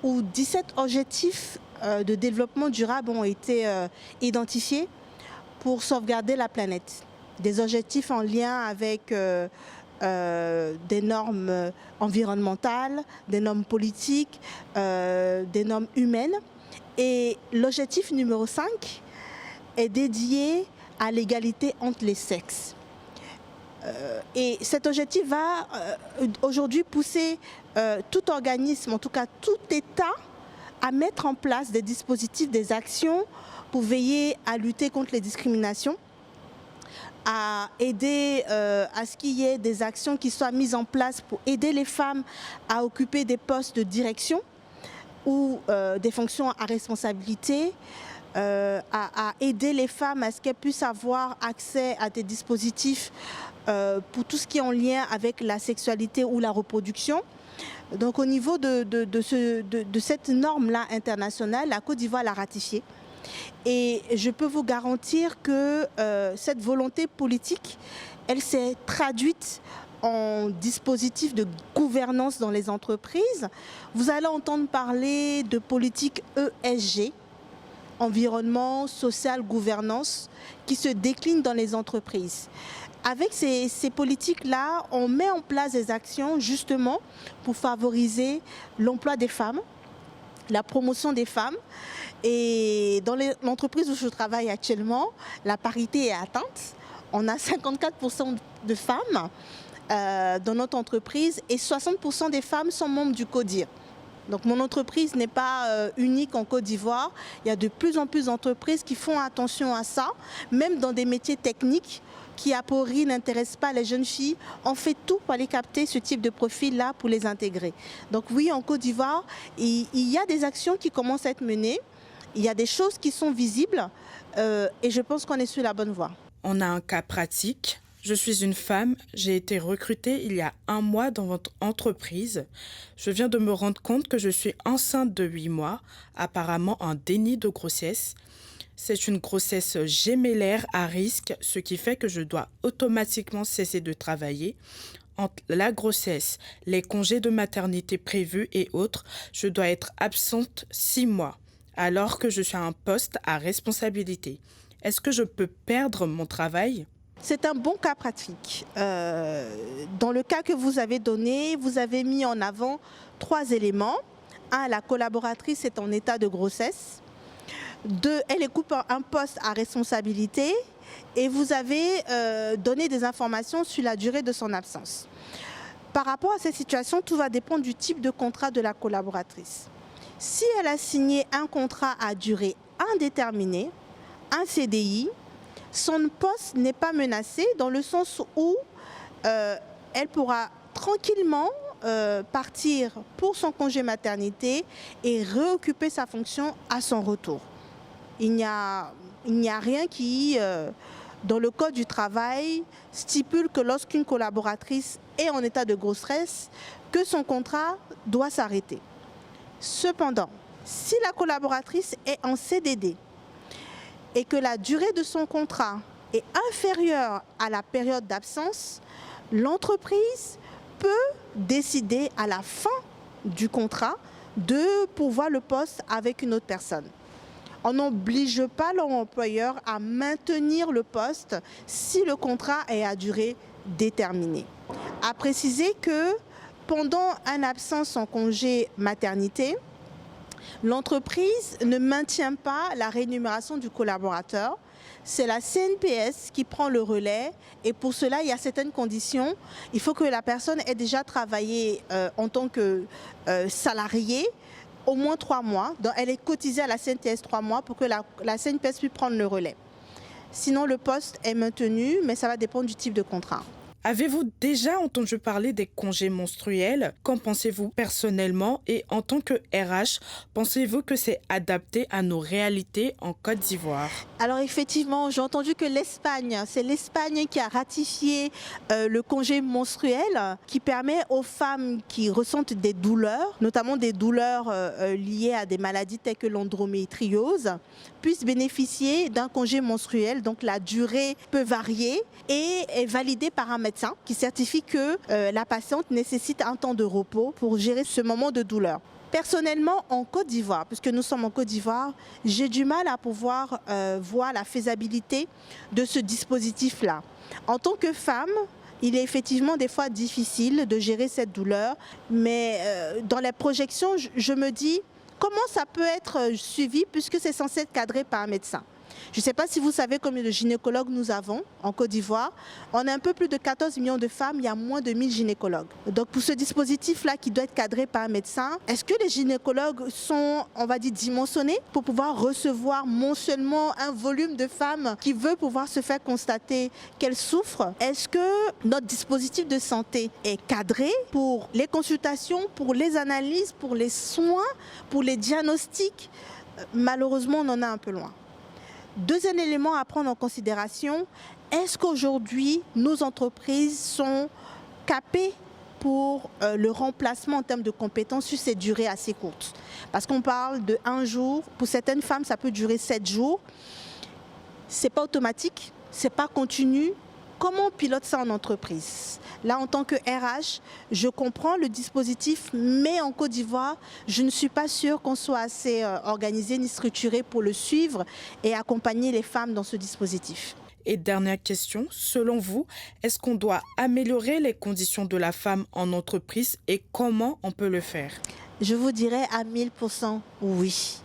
où 17 objectifs de développement durable ont été identifiés pour sauvegarder la planète. Des objectifs en lien avec des normes environnementales, des normes politiques, des normes humaines. Et l'objectif numéro 5 est dédié à l'égalité entre les sexes. Et cet objectif va aujourd'hui pousser tout organisme, en tout cas tout État, à mettre en place des dispositifs, des actions pour veiller à lutter contre les discriminations, à aider à ce qu'il y ait des actions qui soient mises en place pour aider les femmes à occuper des postes de direction ou des fonctions à responsabilité, à aider les femmes à ce qu'elles puissent avoir accès à des dispositifs pour tout ce qui est en lien avec la sexualité ou la reproduction. Donc au niveau de cette norme-là internationale, la Côte d'Ivoire l'a ratifiée. Et je peux vous garantir que cette volonté politique, elle s'est traduite en dispositif de gouvernance dans les entreprises. Vous allez entendre parler de politique ESG, environnement, social, gouvernance, qui se décline dans les entreprises. Avec ces politiques-là, on met en place des actions justement pour favoriser l'emploi des femmes, la promotion des femmes. Et dans l'entreprise où je travaille actuellement, la parité est atteinte. On a 54% de femmes dans notre entreprise et 60% des femmes sont membres du CODIR. Donc mon entreprise n'est pas unique en Côte d'Ivoire. Il y a de plus en plus d'entreprises qui font attention à ça, même dans des métiers techniques qui a priori n'intéressent pas les jeunes filles. On fait tout pour aller capter ce type de profil-là pour les intégrer. Donc oui, en Côte d'Ivoire, il y a des actions qui commencent à être menées. Il y a des choses qui sont visibles et je pense qu'on est sur la bonne voie. On a un cas pratique. Je suis une femme, j'ai été recrutée il y a 1 mois dans votre entreprise. Je viens de me rendre compte que je suis enceinte de 8 mois, apparemment un déni de grossesse. C'est une grossesse gémellaire à risque, ce qui fait que je dois automatiquement cesser de travailler. Entre la grossesse, les congés de maternité prévus et autres, je dois être absente 6 mois, alors que je suis à un poste à responsabilité. Est-ce que je peux perdre mon travail ? C'est un bon cas pratique. Dans le cas que vous avez donné, vous avez mis en avant 3 éléments. 1, la collaboratrice est en état de grossesse. 2, elle occupe un poste à responsabilité. Et vous avez donné des informations sur la durée de son absence. Par rapport à cette situation, tout va dépendre du type de contrat de la collaboratrice. Si elle a signé un contrat à durée indéterminée, un CDI, son poste n'est pas menacé dans le sens où elle pourra tranquillement partir pour son congé maternité et réoccuper sa fonction à son retour. Il n'y a rien qui dans le Code du travail, stipule que lorsqu'une collaboratrice est en état de grossesse, que son contrat doit s'arrêter. Cependant, si la collaboratrice est en CDD et que la durée de son contrat est inférieure à la période d'absence, l'entreprise peut décider à la fin du contrat de pourvoir le poste avec une autre personne. On n'oblige pas l'employeur à maintenir le poste si le contrat est à durée déterminée. À préciser que pendant une absence en congé maternité, l'entreprise ne maintient pas la rémunération du collaborateur. C'est la CNPS qui prend le relais et pour cela, il y a certaines conditions. Il faut que la personne ait déjà travaillé en tant que salariée au moins 3 mois. Donc, elle est cotisée à la CNPS 3 mois pour que la CNPS puisse prendre le relais. Sinon, le poste est maintenu, mais ça va dépendre du type de contrat. Avez-vous déjà entendu parler des congés menstruels? Qu'en pensez-vous personnellement? Et en tant que RH, pensez-vous que c'est adapté à nos réalités en Côte d'Ivoire? Alors effectivement, j'ai entendu que c'est l'Espagne qui a ratifié le congé menstruel qui permet aux femmes qui ressentent des douleurs, notamment des douleurs liées à des maladies telles que l'endométriose, puissent bénéficier d'un congé menstruel. Donc la durée peut varier et est validée par un médecin qui certifie que la patiente nécessite un temps de repos pour gérer ce moment de douleur. Personnellement, en Côte d'Ivoire, puisque nous sommes en Côte d'Ivoire, j'ai du mal à pouvoir voir la faisabilité de ce dispositif-là. En tant que femme, il est effectivement des fois difficile de gérer cette douleur, mais dans les projections, je me dis comment ça peut être suivi puisque c'est censé être cadré par un médecin. Je ne sais pas si vous savez combien de gynécologues nous avons en Côte d'Ivoire. On a un peu plus de 14 millions de femmes, il y a moins de 1000 gynécologues. Donc pour ce dispositif-là qui doit être cadré par un médecin, est-ce que les gynécologues sont, on va dire, dimensionnés pour pouvoir recevoir mensuellement un volume de femmes qui veut pouvoir se faire constater qu'elles souffrent? Est-ce que notre dispositif de santé est cadré pour les consultations, pour les analyses, pour les soins, pour les diagnostics? Malheureusement, on en est un peu loin. Deuxième élément à prendre en considération, est-ce qu'aujourd'hui, nos entreprises sont capées pour le remplacement en termes de compétences sur ces durées assez courtes? Parce qu'on parle de 1 jour, pour certaines femmes, ça peut durer 7 jours. Ce n'est pas automatique, ce n'est pas continu. Comment on pilote ça en entreprise? Là, en tant que RH, je comprends le dispositif, mais en Côte d'Ivoire, je ne suis pas sûre qu'on soit assez organisé ni structuré pour le suivre et accompagner les femmes dans ce dispositif. Et dernière question, selon vous, est-ce qu'on doit améliorer les conditions de la femme en entreprise et comment on peut le faire? Je vous dirais à 1000% oui.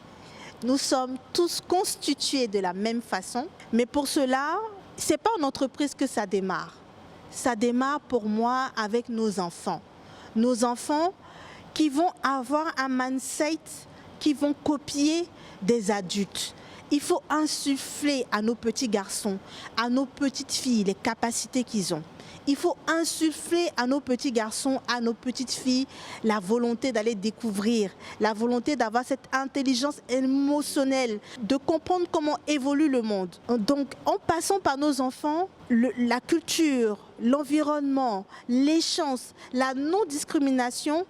Nous sommes tous constitués de la même façon, mais pour cela, ce n'est pas en entreprise que ça démarre. Ça démarre pour moi avec nos enfants. Nos enfants qui vont avoir un mindset, qui vont copier des adultes. Il faut insuffler à nos petits garçons, à nos petites filles, les capacités qu'ils ont. Il faut insuffler à nos petits garçons, à nos petites filles, la volonté d'aller découvrir, la volonté d'avoir cette intelligence émotionnelle, de comprendre comment évolue le monde. Donc, en passant par nos enfants, la culture, l'environnement, les chances, la non-discrimination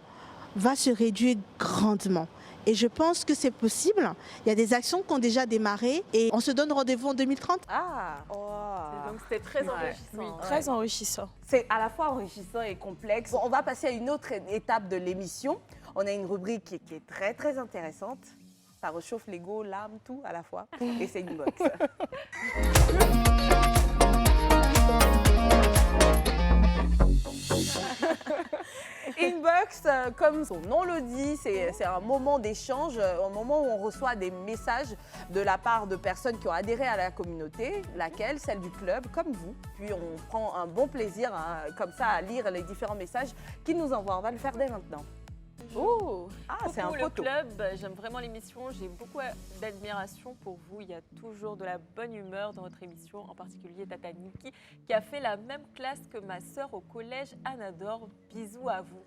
va se réduire grandement. Et je pense que c'est possible. Il y a des actions qui ont déjà démarré et on se donne rendez-vous en 2030. Ah, donc c'était très enrichissant. Oui, très enrichissant. C'est à la fois enrichissant et complexe. Bon, on va passer à une autre étape de l'émission. On a une rubrique qui est très très intéressante. Ça réchauffe l'ego, l'âme, tout à la fois. Et c'est une box. Inbox, comme son nom le dit, c'est un moment d'échange, un moment où on reçoit des messages de la part de personnes qui ont adhéré à la communauté, laquelle, celle du club, comme vous. Puis on prend un bon plaisir comme ça à lire les différents messages qu'ils nous envoient. On va le faire dès maintenant. Oh, c'est un le poteau. club, j'aime vraiment l'émission, j'ai beaucoup d'admiration pour vous, il y a toujours de la bonne humeur dans votre émission, en particulier Tata Niki, qui a fait la même classe que ma sœur au collège Anador. Bisous à vous.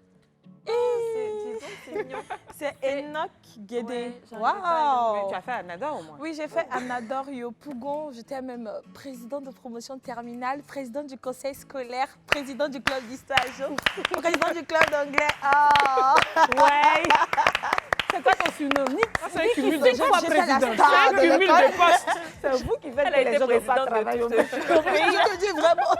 c'est mignon. C'est Enoch Guédé. Ouais, j'arrivais pas à le Waouh! Tu as fait Anador au moins. Oui, j'ai fait Anador Yopougon. J'étais même présidente de promotion terminale, présidente du conseil scolaire, présidente du club d'histoire, présidente du club d'anglais. Ah! Ouais. C'est quoi ton surnom? Nick? C'est un cumul de J'étais la président. star C'est un de cumul l'école. de postes. C'est vous qui faites Elle a que été les gens ne pas présidente de travailler au tout. même Je te dis vraiment,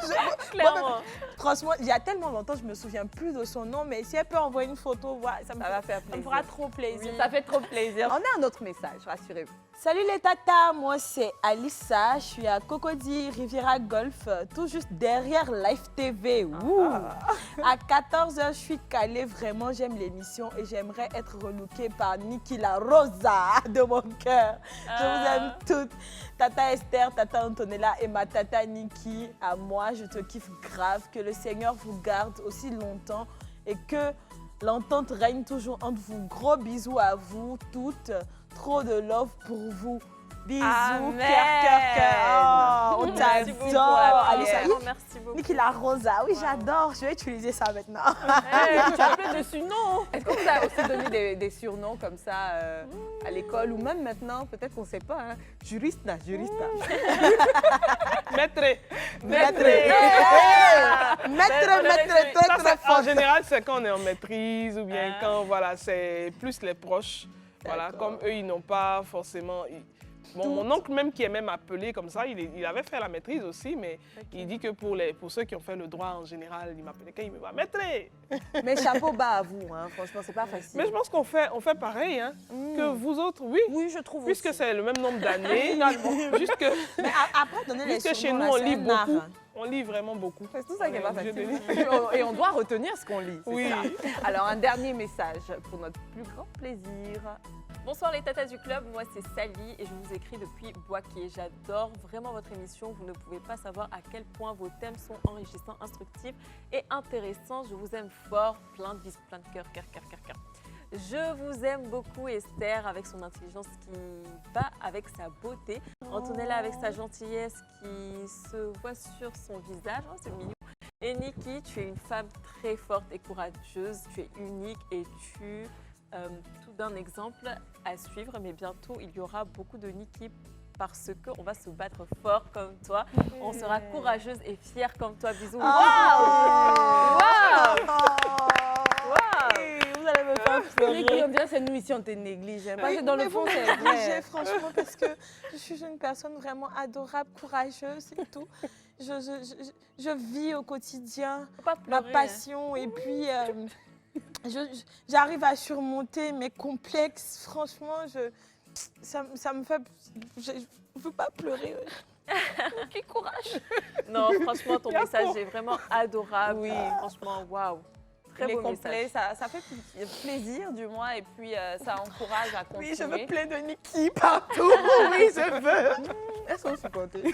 Clairement. franchement, il y a tellement longtemps, je me souviens plus de son nom, mais si elle peut envoyer une photo, voilà, ça Ça va faire me plaisir. fera trop plaisir. Ça fait trop plaisir. On a un autre message, rassurez-vous. Salut les tatas, moi c'est Alissa, je suis à Cocody Riviera Golf, tout juste derrière Live TV. Ouh. À 14h, je suis calée, vraiment j'aime l'émission et j'aimerais être relookée par Niki la Rosa de mon cœur. Je vous aime toutes. Tata Esther, Tata Antonella et ma tata Niki, à moi, je te kiffe grave. Que le Seigneur vous garde aussi longtemps et que l'entente règne toujours entre vous. Gros bisous à vous toutes. Trop de love pour vous. Bisous, Amen. cœur. Oh, on Merci beaucoup pour t'adore. la Alissa, prière. Merci beaucoup. Niki la Rosa, oui, j'adore. Je vais utiliser ça maintenant. Tu as plein de surnoms. Est-ce qu'on vous a aussi donné des surnoms comme ça à l'école ou même maintenant, peut-être qu'on ne sait pas, hein? Juriste là, juriste là. Maître. Maître, Ça, très en fort. général, c'est quand on est en maîtrise ou bien quand voilà, c'est plus les proches. Voilà, comme eux, ils n'ont pas forcément. Bon, mon oncle même qui est même appelé comme ça, il avait fait la maîtrise aussi, mais il dit que pour ceux qui ont fait le droit en général, il m'appelait quand il me voit maître. Mais chapeau bas à vous, hein. Franchement, c'est pas facile. Mais je pense qu'on fait pareil, hein, que vous autres, oui. Oui, je trouve Puisque aussi. c'est le même nombre d'années, juste que, Mais après, donner les puisque chez surnoms, nous, on là, lit c'est un art. beaucoup. On lit vraiment beaucoup. C'est tout ça qui n'est On pas est obligé facile. de lire. Et on doit retenir ce qu'on lit. c'est Oui. ça. Alors, un dernier message pour notre plus grand plaisir. Bonsoir les tatas du club, moi c'est Sally et je vous écris depuis Boaké. J'adore vraiment votre émission, vous ne pouvez pas savoir à quel point vos thèmes sont enrichissants, instructifs et intéressants. Je vous aime fort, plein de bisous, plein de cœur, cœur, cœur, cœur, cœur. Je vous aime beaucoup Esther avec son intelligence qui va avec sa beauté. Antonella avec sa gentillesse qui se voit sur son visage, oh, c'est mignon. Et Niki, tu es une femme très forte et courageuse, tu es unique et tu... tout d'un exemple à suivre, mais bientôt il y aura beaucoup de Niki parce qu'on va se battre fort comme toi. On sera courageuse et fière comme toi. Bisous. Vous allez me faire Nicky, pleurer. on dirait que c'est nous ici, on te néglige. hein. Parce que Oui, dans mais le fond, vous c'est me négligez, vrai. franchement, parce que je suis une personne vraiment adorable, courageuse et tout. Je vis au quotidien Faut pas ma pleurer, passion et puis j'arrive à surmonter mes complexes. Franchement, ça me fait... Je ne veux pas pleurer. Quel courage. Non, franchement, ton message est vraiment adorable. Oui. Franchement, waouh. Très Il est beau complet, message. ça fait plaisir du moins et puis ça encourage à continuer. Oui, je veux plein de Niki partout. Oui, je veux. Elles sont supportées.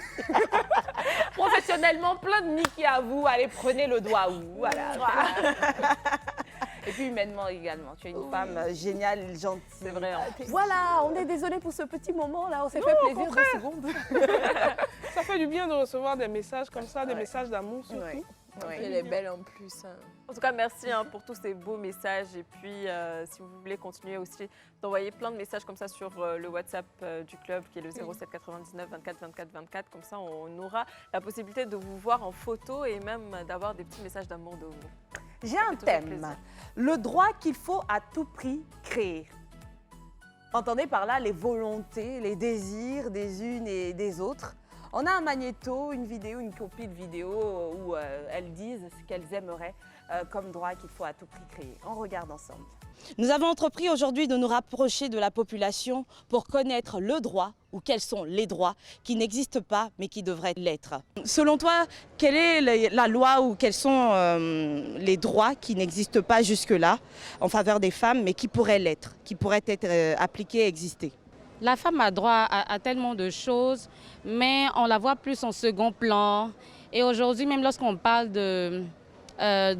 Professionnellement, plein de Niki à vous. Allez, prenez le doigt où. Voilà. Et puis humainement également. Tu es une femme géniale, gentille. C'est vrai. Hein. Voilà, on est désolé pour ce petit moment là. On s'est fait plaisir 2 secondes. Ça fait du bien de recevoir des messages comme ça, des messages d'amour surtout. Ouais. Ouais. Elle est belle en plus. hein. En tout cas, merci pour tous ces beaux messages. Et puis, si vous voulez continuer aussi d'envoyer plein de messages comme ça sur le WhatsApp du club, qui est le 07 99 24 24 24. Comme ça, on aura la possibilité de vous voir en photo et même d'avoir des petits messages d'amour de vous. J'ai un toujours thème. plaisir. Le droit qu'il faut à tout prix créer. Entendez par là les volontés, les désirs des unes et des autres. On a un magnéto, une vidéo, une copie de vidéo où elles disent ce qu'elles aimeraient comme droit qu'il faut à tout prix créer. On regarde ensemble. Nous avons entrepris aujourd'hui de nous rapprocher de la population pour connaître le droit ou quels sont les droits qui n'existent pas mais qui devraient l'être. Selon toi, quelle est la loi ou quels sont les droits qui n'existent pas jusque-là en faveur des femmes mais qui pourraient l'être, qui pourraient être appliqués et exister? La femme a droit à tellement de choses, mais on la voit plus en second plan. Et aujourd'hui, même lorsqu'on parle de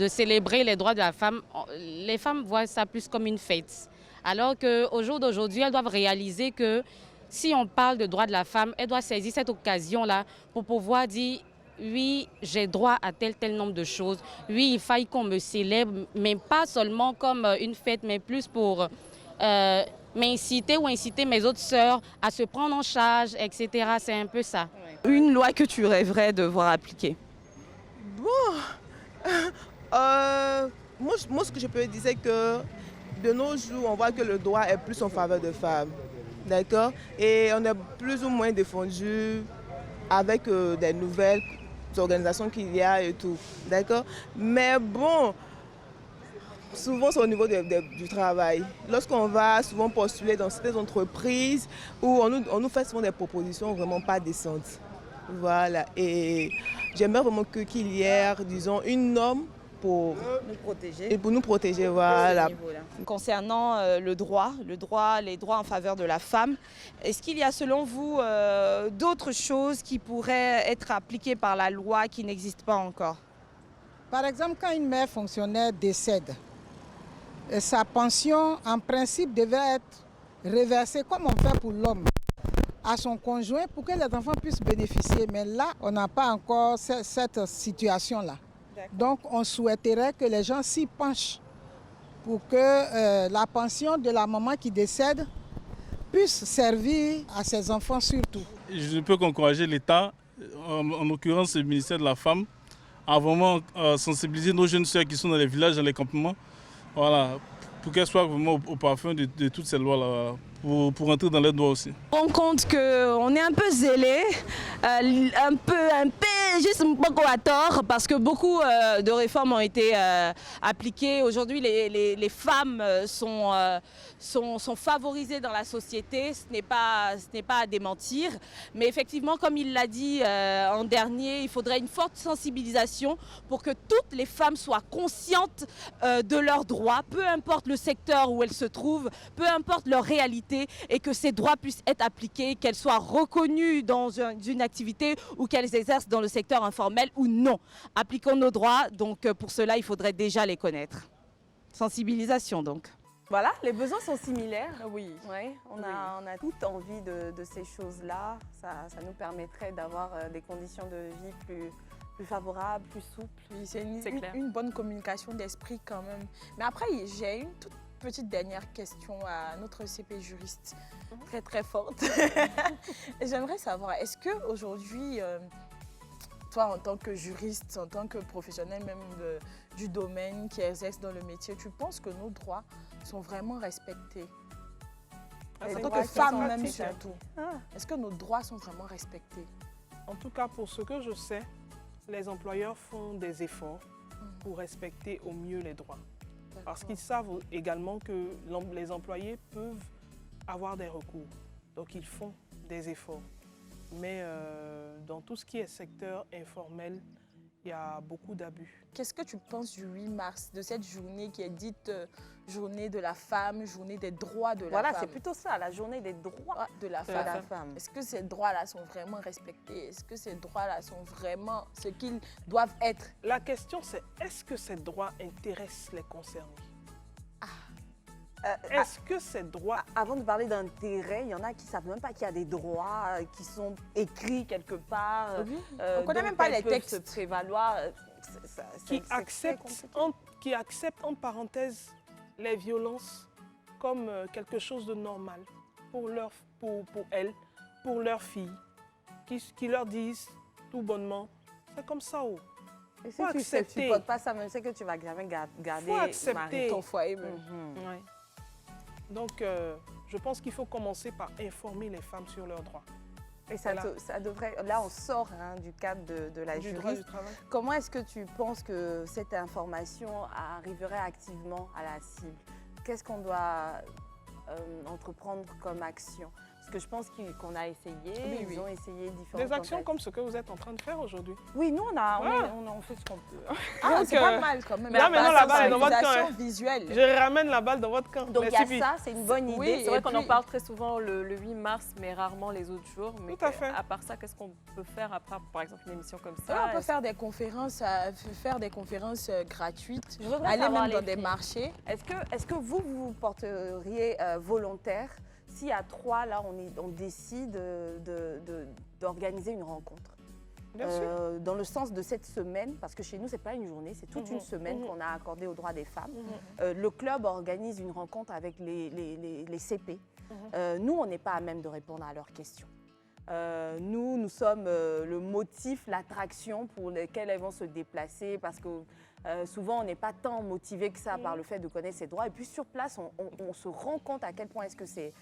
célébrer les droits de la femme, les femmes voient ça plus comme une fête. Alors qu'au jour d'aujourd'hui, elles doivent réaliser que si on parle de droits de la femme, elles doivent saisir cette occasion-là pour pouvoir dire oui, j'ai droit à tel nombre de choses. Oui, il faille qu'on me célèbre, mais pas seulement comme une fête, mais plus pour m'inciter ou inciter mes autres sœurs à se prendre en charge, etc. C'est un peu ça. Une loi que tu rêverais de voir appliquée? Moi, ce que je peux dire, c'est que de nos jours, on voit que le droit est plus en faveur de femmes. D'accord? Et on est plus ou moins défendu avec des nouvelles organisations qu'il y a et tout. D'accord? Mais bon, souvent c'est au niveau du travail. Lorsqu'on va souvent postuler dans certaines entreprises où on nous fait souvent des propositions vraiment pas décentes. Voilà. Et j'aimerais vraiment qu'il y ait, disons, une norme pour nous protéger. Et pour nous protéger, voilà. Concernant les droits en faveur de la femme, est-ce qu'il y a selon vous d'autres choses qui pourraient être appliquées par la loi qui n'existent pas encore? Par exemple, quand une mère fonctionnaire décède, sa pension, en principe, devait être reversée comme on fait pour l'homme à son conjoint pour que les enfants puissent bénéficier. Mais là, on n'a pas encore cette situation-là. Donc, on souhaiterait que les gens s'y penchent pour que la pension de la maman qui décède puisse servir à ses enfants surtout. Je ne peux qu'encourager l'État, en l'occurrence le ministère de la Femme, à vraiment sensibiliser nos jeunes sœurs qui sont dans les villages, dans les campements, voilà, pour qu'elles soient vraiment au parfum de toutes ces lois-là, pour entrer dans leurs droits aussi. On rend compte qu'on est un peu zélé, un peu juste un peu à tort, parce que beaucoup de réformes ont été appliquées. Aujourd'hui, les femmes sont favorisées dans la société, ce n'est pas à démentir. Mais effectivement, comme il l'a dit en dernier, il faudrait une forte sensibilisation pour que toutes les femmes soient conscientes de leurs droits, peu importe le secteur où elles se trouvent, peu importe leur réalité, et que ces droits puissent être appliqués, qu'elles soient reconnues dans une activité ou qu'elles exercent dans le secteur informel ou non. Appliquons nos droits, donc pour cela, il faudrait déjà les connaître. Sensibilisation donc. Voilà, les besoins sont similaires. Oui. Ouais, on a toute envie de ces choses-là. Ça nous permettrait d'avoir des conditions de vie plus favorables, plus souples. Oui, c'est une bonne communication d'esprit quand même. Mais après, j'ai une toute petite dernière question à notre CP juriste, très forte. J'aimerais savoir, est-ce qu'aujourd'hui, toi en tant que juriste, en tant que professionnel même du domaine qui exerce dans le métier, tu penses que nos droits sont vraiment respectés? En tant que femme même surtout. Est-ce que nos droits sont vraiment respectés? En tout cas, pour ce que je sais, les employeurs font des efforts pour respecter au mieux les droits. Parce qu'ils savent également que les employés peuvent avoir des recours. Donc, ils font des efforts. Mais dans tout ce qui est secteur informel, il y a beaucoup d'abus. Qu'est-ce que tu penses du 8 mars, de cette journée qui est dite journée de la femme, journée des droits de la femme? Voilà, c'est plutôt ça, la journée des droits de la femme. Est-ce que ces droits-là sont vraiment respectés? Est-ce que ces droits-là sont vraiment ce qu'ils doivent être? La question, c'est est-ce que ces droits intéressent les concernés? Est-ce que ces droits... Avant de parler d'intérêt, il y en a qui ne savent même pas qu'il y a des droits qui sont écrits quelque part. On ne connaît même pas les textes. Se prévaloir. Qui acceptent en parenthèse les violences comme quelque chose de normal pour elles, pour leurs filles, qui leur disent tout bonnement, c'est comme ça. Et si tu ne supportes pas ça, même c'est que tu ne vas jamais garder ton foyer. Ouais. Donc, je pense qu'il faut commencer par informer les femmes sur leurs droits. Et ça devrait... Là, on sort du cadre de la juriste. Comment est-ce que tu penses que cette information arriverait activement à la cible? Qu'est-ce qu'on doit entreprendre comme action? Parce que je pense qu'on a essayé, ils ont essayé différentes des actions comme ce que vous êtes en train de faire aujourd'hui. Oui, nous, on fait ce qu'on peut. C'est pas mal quand même. Là, maintenant, la balle est dans votre camp. Visuelle. Je ramène la balle dans votre camp. Donc, il y a ça, c'est une bonne idée. Oui, c'est vrai qu'on en parle très souvent le 8 mars, mais rarement les autres jours. Mais tout à fait. À part ça, qu'est-ce qu'on peut faire après, par exemple, une émission comme ça? On peut faire des conférences, gratuites, aller même dans des marchés. Est-ce que vous porteriez volontaire? Si à 3, là, on décide d'organiser une rencontre, dans le sens de cette semaine, parce que chez nous, ce n'est pas une journée, c'est toute une semaine qu'on a accordée aux droits des femmes. Le club organise une rencontre avec les CP. Nous, on n'est pas à même de répondre à leurs questions. Nous sommes le motif, l'attraction pour lequel elles vont se déplacer, parce que souvent, on n'est pas tant motivé que ça par le fait de connaître ses droits. Et puis sur place, on se rend compte à quel point est-ce que c'est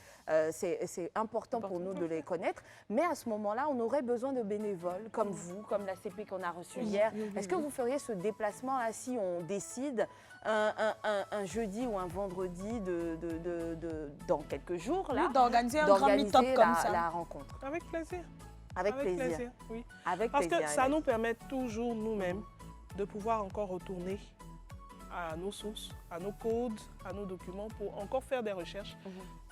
important pour nous de les connaître. Mais à ce moment-là, on aurait besoin de bénévoles comme vous, comme la CP qu'on a reçue hier. Est-ce que vous feriez ce déplacement-là si on décide un jeudi ou un vendredi dans quelques jours là, d'organiser un grand meet-up comme ça. La rencontre? Avec plaisir. Avec plaisir. Oui. Avec Parce plaisir, que ça nous permet toujours nous-mêmes de pouvoir encore retourner à nos sources, à nos codes, à nos documents pour encore faire des recherches.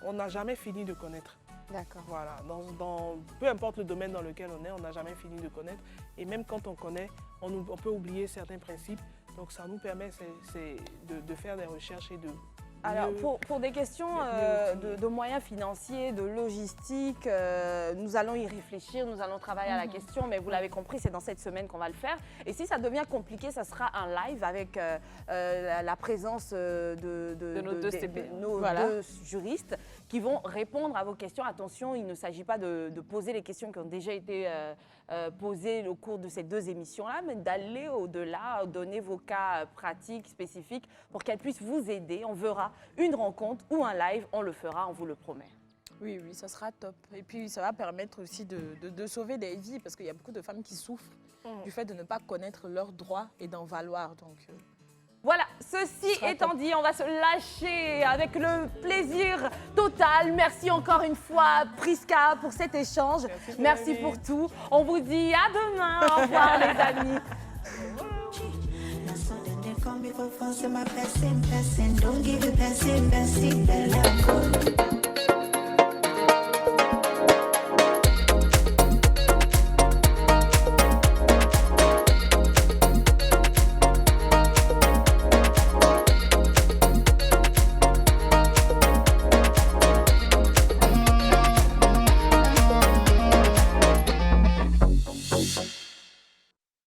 On n'a jamais fini de connaître. D'accord. Voilà, peu importe le domaine dans lequel on n'a jamais fini de connaître. Et même quand on connaît, on peut oublier certains principes. Donc ça nous permet de faire des recherches et de... Alors, pour des questions de moyens financiers, de logistique, nous allons y réfléchir, nous allons travailler à la question, mais vous l'avez compris, c'est dans cette semaine qu'on va le faire. Et si ça devient compliqué, ça sera un live avec la présence de nos deux juristes qui vont répondre à vos questions. Attention, il ne s'agit pas de poser les questions qui ont déjà été posées au cours de ces deux émissions-là, mais d'aller au-delà, donner vos cas pratiques, spécifiques, pour qu'elles puissent vous aider. On verra une rencontre ou un live, on le fera, on vous le promet. Oui, ça sera top. Et puis, ça va permettre aussi de sauver des vies, parce qu'il y a beaucoup de femmes qui souffrent du fait de ne pas connaître leurs droits et d'en valoir. Donc, voilà, ceci étant dit, on va se lâcher avec le plaisir total. Merci encore une fois, Prisca, pour cet échange. Merci pour tout. On vous dit à demain. Au revoir, les amis. Don't give it,